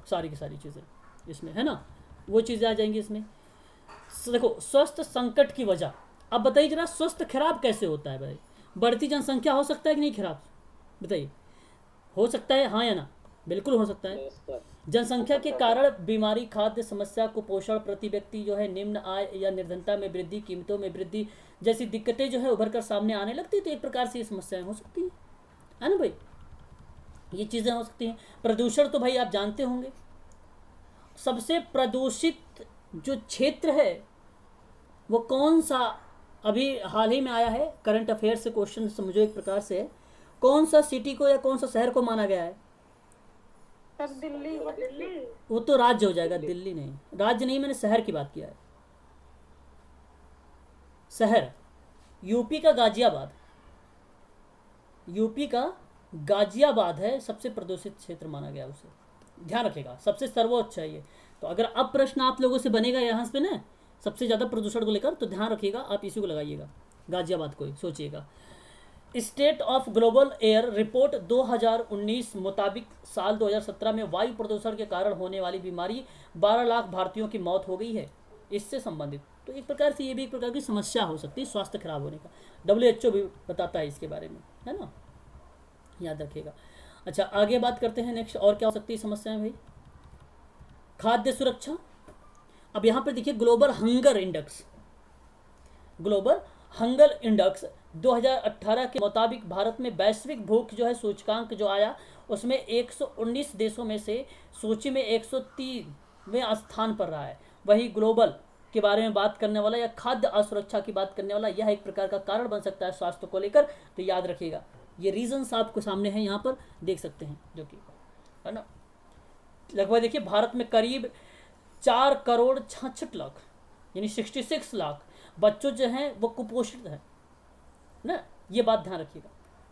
सारी की सारी चीज़ें इसमें है ना, वो चीज़ें आ जाएंगी इसमें। देखो, स्वास्थ्य संकट की वजह, अब बताइए जरा, स्वास्थ्य खराब कैसे होता है भाई? बढ़ती जनसंख्या हो सकता है कि नहीं खराब? बताइए, हो सकता है हाँ या ना? बिल्कुल हो सकता है। Yes sir. जनसंख्या के कारण बीमारी, खाद्य समस्या, कुपोषण, प्रति व्यक्ति जो है निम्न आय या निर्धनता में वृद्धि, कीमतों में वृद्धि जैसी दिक्कतें जो है उभर कर सामने आने लगती है। तो एक प्रकार से ये समस्याएं हो सकती हैं, है ना भाई, ये चीज़ें हो सकती हैं। प्रदूषण तो भाई आप जानते होंगे, सबसे प्रदूषित जो क्षेत्र है वो कौन सा? अभी हाल ही में आया है, करंट अफेयर से क्वेश्चन समझो एक प्रकार से है, कौन सा सिटी को या कौन सा शहर को माना गया है? सर दिल्ली। वो तो राज्य हो जाएगा, दिल्ली नहीं, राज्य नहीं, मैंने शहर की बात किया है। शहर यूपी का गाजियाबाद, यूपी का गाजियाबाद है सबसे प्रदूषित क्षेत्र माना गया उसे, ध्यान रखिएगा, सबसे सर्वोच्च है ये। तो अगर अब प्रश्न आप लोगों से बनेगा यहाँ पे ना सबसे ज़्यादा प्रदूषण को लेकर, तो ध्यान रखिएगा, आप इसी को लगाइएगा, गाजियाबाद को ही सोचिएगा। State of global air report 2019 मुताबिक साल 2017 में वायु प्रदूषण के कारण होने वाली बीमारी 12 लाख भारतीयों की मौत हो गई है इससे संबंधित। तो एक प्रकार से ये भी एक प्रकार की समस्या हो सकती है स्वास्थ्य खराब होने का, WHO भी बताता है इसके बारे में, है ना, याद रखिएगा। अच्छा, आगे बात करते हैं नेक्स्ट, और क्या हो सकती है समस्याएं भाई? खाद्य सुरक्षा। अब यहाँ पर देखिए, ग्लोबल हंगर इंडेक्स 2018 के मुताबिक भारत में वैश्विक भूख जो है सूचकांक जो आया उसमें 119 देशों में से सूची में 103वें स्थान पर रहा है। वही ग्लोबल के बारे में बात करने वाला या खाद्य असुरक्षा की बात करने वाला, यह एक प्रकार का कारण बन सकता है स्वास्थ्य को लेकर। तो याद रखिएगा, ये रीजंस आपको सामने हैं, यहाँ पर देख सकते हैं, जो कि है ना, लगभग देखिए भारत में करीब 4 करोड़ 66 लाख यानी 66 लाख बच्चों जो हैं वो कुपोषित हैं ना, ये बात ध्यान रखिएगा।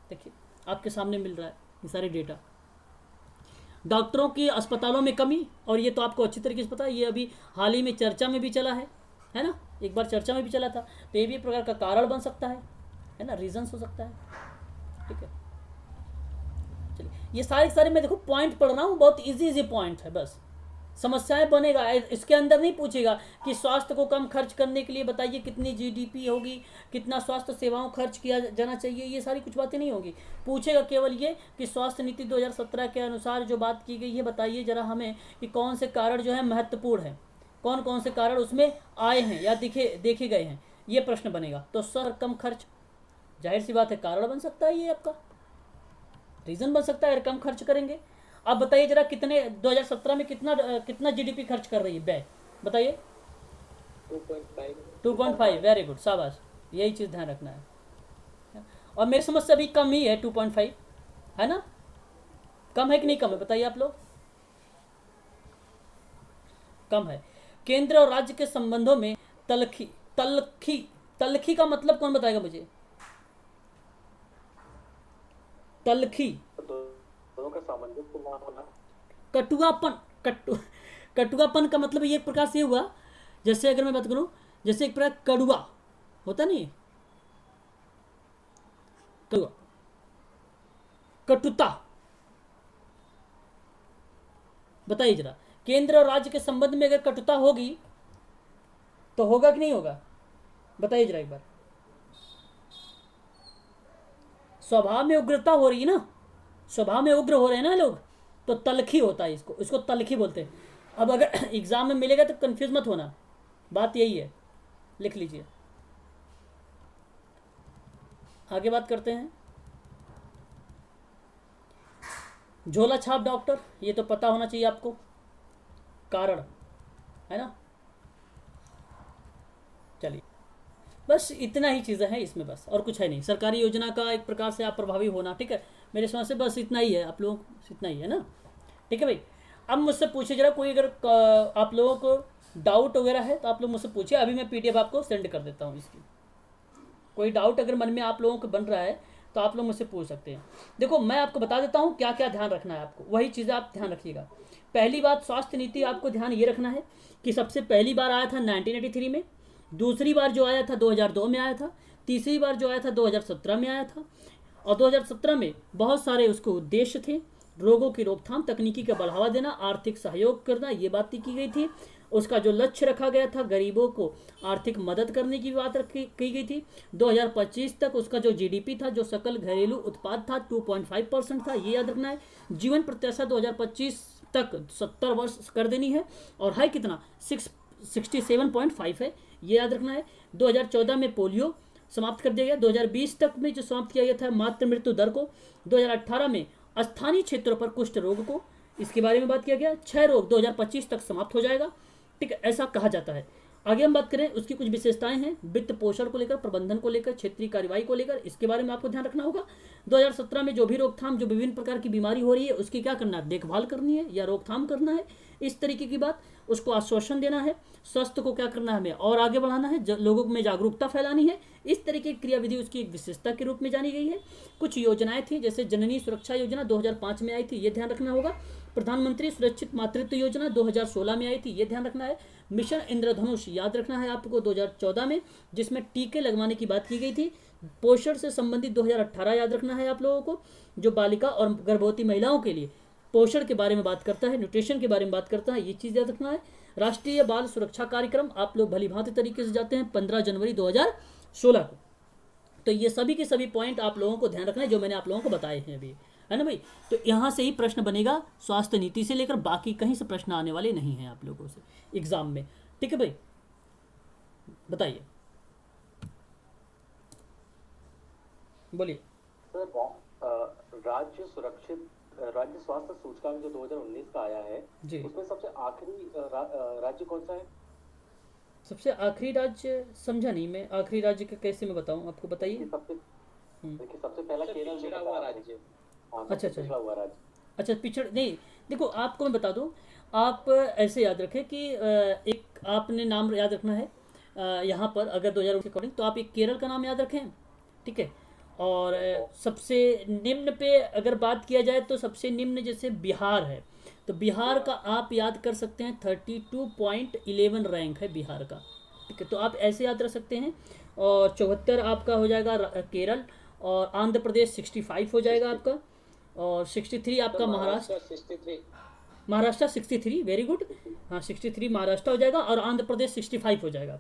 देखिए आपके सामने मिल रहा है ये सारे डेटा। डॉक्टरों की अस्पतालों में कमी, और ये तो आपको अच्छी तरीके से पता है, ये अभी हाल ही में चर्चा में भी चला है ना, एक बार चर्चा में भी चला था। तो ये भी एक प्रकार का कारण बन सकता है ना, रीजंस हो सकता है। ठीक है, चलिए, ये सारे मैं देखो पॉइंट पढ़ रहा हूँ, बहुत इजी पॉइंट है, बस समस्याएं बनेगा, इसके अंदर नहीं पूछेगा कि स्वास्थ्य को कम खर्च करने के लिए बताइए कितनी GDP होगी, कितना स्वास्थ्य सेवाओं खर्च किया जाना चाहिए, ये सारी कुछ बातें नहीं होगी। पूछेगा केवल ये कि स्वास्थ्य नीति 2017 के अनुसार जो बात की गई है बताइए जरा हमें कि कौन से कारण जो है महत्वपूर्ण है, कौन कौन से कारण उसमें आए हैं या देखे गए हैं, ये प्रश्न बनेगा। तो सर कम खर्च, जाहिर सी बात है कारण बन सकता है, ये आपका रीजन बन सकता है, कम खर्च करेंगे। अब बताइए जरा कितने 2017 में कितना GDP खर्च कर रही है व्यय, बताइए? 2.5। वेरी गुड, शाबाश, यही चीज़ ध्यान रखना है। और मेरी समझ से अभी कम ही है 2.5, है ना, कम है कि नहीं कम है, बताइए आप लोग? कम है। केंद्र और राज्य के संबंधों में तलखी का मतलब कौन बताएगा मुझे? तलखी, का सामंजस्य ना होना, कटुआपन का मतलब ये एक प्रकार से हुआ, जैसे अगर मैं बात करूं, जैसे एक प्रकार कड़ुआ होता नहीं, कड़ुआ, कटुता, बताइए जरा, केंद्र और राज्य के संबंध में अगर कटुता होगी तो होगा कि नहीं होगा? बताइए जरा एक बार। स्वभाव में उग्रता हो रही है ना, स्वभाव में उग्र हो रहे हैं ना लोग, तो तलखी होता है, इसको तलखी बोलते हैं। अब अगर एग्जाम में मिलेगा तो कंफ्यूज मत होना, बात यही है, लिख लीजिए। आगे बात करते हैं। झोला छाप डॉक्टर, ये तो पता होना चाहिए आपको, कारण है ना। चलिए, बस इतना ही चीज़ें हैं इसमें, बस और कुछ है नहीं। सरकारी योजना का एक प्रकार से आप प्रभावी होना, ठीक है, मेरे समझ से बस इतना ही है, आप लोगों को इतना ही है ना, ठीक है भाई। अब मुझसे पूछिए जरा, कोई अगर आप लोगों को डाउट वगैरह है तो आप लोग मुझसे पूछिए, अभी मैं पीडीएफ आपको सेंड कर देता हूँ इसकी। कोई डाउट अगर मन में आप लोगों को बन रहा है तो आप लोग मुझसे पूछ सकते हैं। देखो मैं आपको बता देता हूँ क्या क्या ध्यान रखना है आपको, वही चीज़ें आप ध्यान रखिएगा। पहली बात, स्वास्थ्य नीति आपको ध्यान ये रखना है कि सबसे पहली बार आया था 1983 में, दूसरी बार जो आया था 2002 में आया था, तीसरी बार जो आया था 2017 में आया था। और 2017 में बहुत सारे उसके उद्देश्य थे, रोगों की रोकथाम, तकनीकी का बढ़ावा देना, आर्थिक सहयोग करना, ये बातें की गई थी। उसका जो लक्ष्य रखा गया था, गरीबों को आर्थिक मदद करने की बात की गई थी। 2025 तक उसका जो जीडीपी था, जो सकल घरेलू उत्पाद था, 2.5% था, ये याद रखना है। जीवन प्रत्याशा 2025 तक 70 वर्ष कर देनी है, और है कितना, 67.5 है, ये याद रखना है। 2014 में पोलियो समाप्त कर दिया गया। 2020 तक में जो समाप्त किया गया था मातृ मृत्यु दर को। 2018 में स्थानीय क्षेत्रों पर कुष्ठ रोग को, इसके बारे में बात किया गया। 6 रोग 2025 तक समाप्त हो जाएगा, ठीक है, ऐसा कहा जाता है। आगे हम बात करें, उसकी कुछ विशेषताएं हैं, वित्त पोषण को लेकर, प्रबंधन को लेकर, क्षेत्रीय कार्रवाई को लेकर, इसके बारे में आपको ध्यान रखना होगा। 2017 में जो भी रोकथाम, जो विभिन्न प्रकार की बीमारी हो रही है उसकी क्या करना है, देखभाल करनी है या रोकथाम करना है, इस तरीके की बात, उसको आश्वासन देना है। स्वास्थ्य को क्या करना है, हमें और आगे बढ़ाना है, लोगों में जागरूकता फैलानी है। इस तरीके की क्रियाविधि उसकी एक विशेषता के रूप में जानी गई है। कुछ योजनाएं थी, जैसे जननी सुरक्षा योजना 2005 में आई थी, ये ध्यान रखना होगा। प्रधानमंत्री सुरक्षित मातृत्व योजना 2016 में आई थी, ये ध्यान रखना है। मिशन इंद्रधनुष याद रखना है आपको 2014 में, जिसमें टीके लगवाने की बात की गई थी। पोषण से संबंधित 2018 याद रखना है आप लोगों को, जो बालिका और गर्भवती महिलाओं के लिए पोषण के बारे में बात करता है, न्यूट्रिशन के बारे में बात करता है, ये चीज़ याद रखना है। राष्ट्रीय बाल सुरक्षा कार्यक्रम आप लोग भली भांति तरीके से जाते हैं 15 जनवरी 2016 को। तो ये सभी के सभी पॉइंट आप लोगों को ध्यान रखना है जो मैंने आप लोगों को बताए हैं अभी, है ना भाई। तो यहाँ से ही प्रश्न बनेगा स्वास्थ्य नीति से लेकर, बाकी कहीं से प्रश्न आने वाले नहीं हैं आप लोगों से एग्जाम में, ठीक है भाई। बताइए, बोलिए। राज्य स्वास्थ्य सूचकांक जो 2019 का आया है जी, उसमें सबसे आखिरी राज्य कौन सा है? सबसे आखिरी राज्य समझा नहीं मैं, आखिरी राज्य का कैसे मैं बताऊं आपको, बताइए। देखिए सबसे पहला केरल में पिछड़ा हुआ राज्य। अच्छा, पिछड़ा हुआ राज्य। अच्छा, पिछड़ नहीं, देखो आपको मैं बता दूं, आप ऐसे याद रखें कि एक आपने नाम याद रखना है यहाँ पर, अगर 2000 के अकॉर्डिंग, तो आप एक केरल का नाम याद रखें, ठीक है। और सबसे निम्न पे अगर बात किया जाए तो सबसे निम्न जैसे बिहार है, तो बिहार का आप याद कर सकते हैं 32.11 रैंक है बिहार का, ठीक है, तो आप ऐसे याद रख सकते हैं। और 74 आपका हो जाएगा केरल, और आंध्र प्रदेश 65 हो जाएगा आपका, और 63 आपका महाराष्ट्र 63, वेरी गुड, हाँ 63 महाराष्ट्र हो जाएगा, और आंध्र प्रदेश 65 हो जाएगा,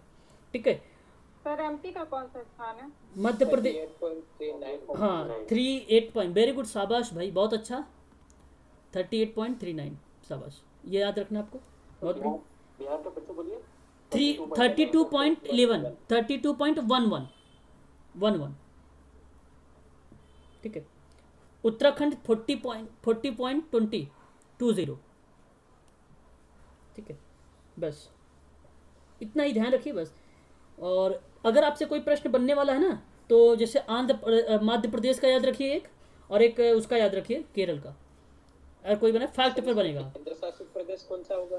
ठीक है। सर एमपी का कौन सा स्थान है? मध्य प्रदेश, हाँ 38 पॉइंट, वेरी गुड, शाबाश भाई, बहुत अच्छा, 38.39, शाबाश, ये याद रखना आपको, बहुत बढ़िया। बिहार का फिर से बोलिए। 32.11, 32.11, ठीक है। उत्तराखंड 40.20, ठीक है, बस इतना ही ध्यान रखिए बस। और अगर आपसे कोई प्रश्न बनने वाला है ना, तो जैसे मध्य प्रदेश का याद रखिए एक, और एक उसका याद रखिए केरल का, अगर कोई बने फैक्ट पर बनेगा। केंद्र शासित प्रदेश कौन सा होगा?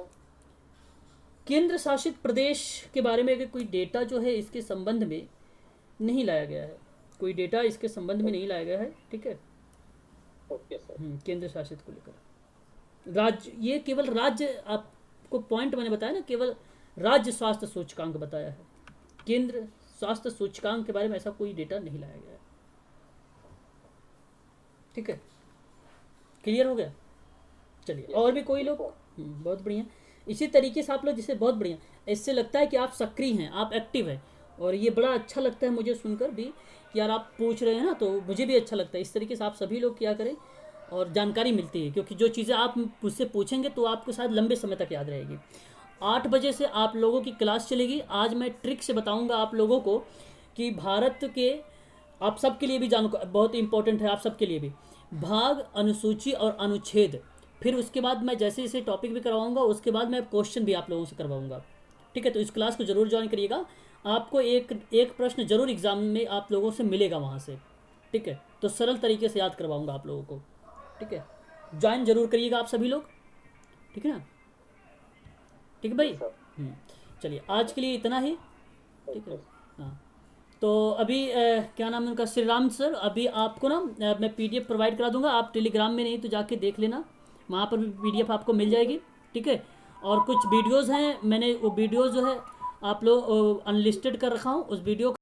केंद्र शासित प्रदेश के बारे में अगर कोई डेटा जो है इसके संबंध में नहीं लाया गया है, कोई डेटा इसके संबंध में नहीं लाया गया है, ठीक है। Okay sir. केंद्र शासित को लेकर राज्य, ये केवल राज्य, आपको पॉइंट मैंने बताया ना, केवल राज्य स्वास्थ्य सूचकांक बताया है, केंद्र स्वास्थ्य सूचकांक के बारे में ऐसा कोई डेटा नहीं लाया गया है, ठीक है, क्लियर हो गया। चलिए, और भी कोई लोग, बहुत बढ़िया। इसी तरीके से आप लोग, जिसे बहुत बढ़िया, इससे लगता है कि आप सक्रिय हैं, आप एक्टिव हैं, और ये बड़ा अच्छा लगता है मुझे सुनकर भी कि यार आप पूछ रहे हैं ना, तो मुझे भी अच्छा लगता है। इस तरीके से आप सभी लोग क्या करें, और जानकारी मिलती है, क्योंकि जो चीज़ें आप मुझसे पूछेंगे तो आपको शायद लंबे समय तक याद रहेगी। 8 बजे से आप लोगों की क्लास चलेगी। आज मैं ट्रिक से बताऊंगा आप लोगों को कि भारत के, आप सबके लिए भी जानो, बहुत इंपॉर्टेंट है आप सबके लिए भी, भाग, अनुसूची और अनुच्छेद। फिर उसके बाद मैं जैसे जैसे टॉपिक भी करवाऊंगा, उसके बाद मैं क्वेश्चन भी आप लोगों से करवाऊंगा। ठीक है, तो इस क्लास को ज़रूर ज्वाइन करिएगा। आपको एक एक प्रश्न जरूर एग्जाम में आप लोगों से मिलेगा वहाँ से। ठीक है, तो सरल तरीके से याद करवाऊंगा आप लोगों को। ठीक है, ज्वाइन जरूर करिएगा आप सभी लोग। ठीक है ना? ठीक है भाई। सर। चलिए आज के लिए इतना ही। ठीक है। हाँ, तो अभी क्या नाम है उनका, श्री राम सर, अभी आपको ना मैं पीडीएफ प्रोवाइड करा दूंगा। आप टेलीग्राम में नहीं तो जाके देख लेना, वहाँ पर भी पीडीएफ आपको मिल जाएगी। ठीक है, और कुछ वीडियोज़ हैं, मैंने वो वीडियोज़ जो है आप लोग अनलिस्टेड कर रखा हूँ, उस वीडियो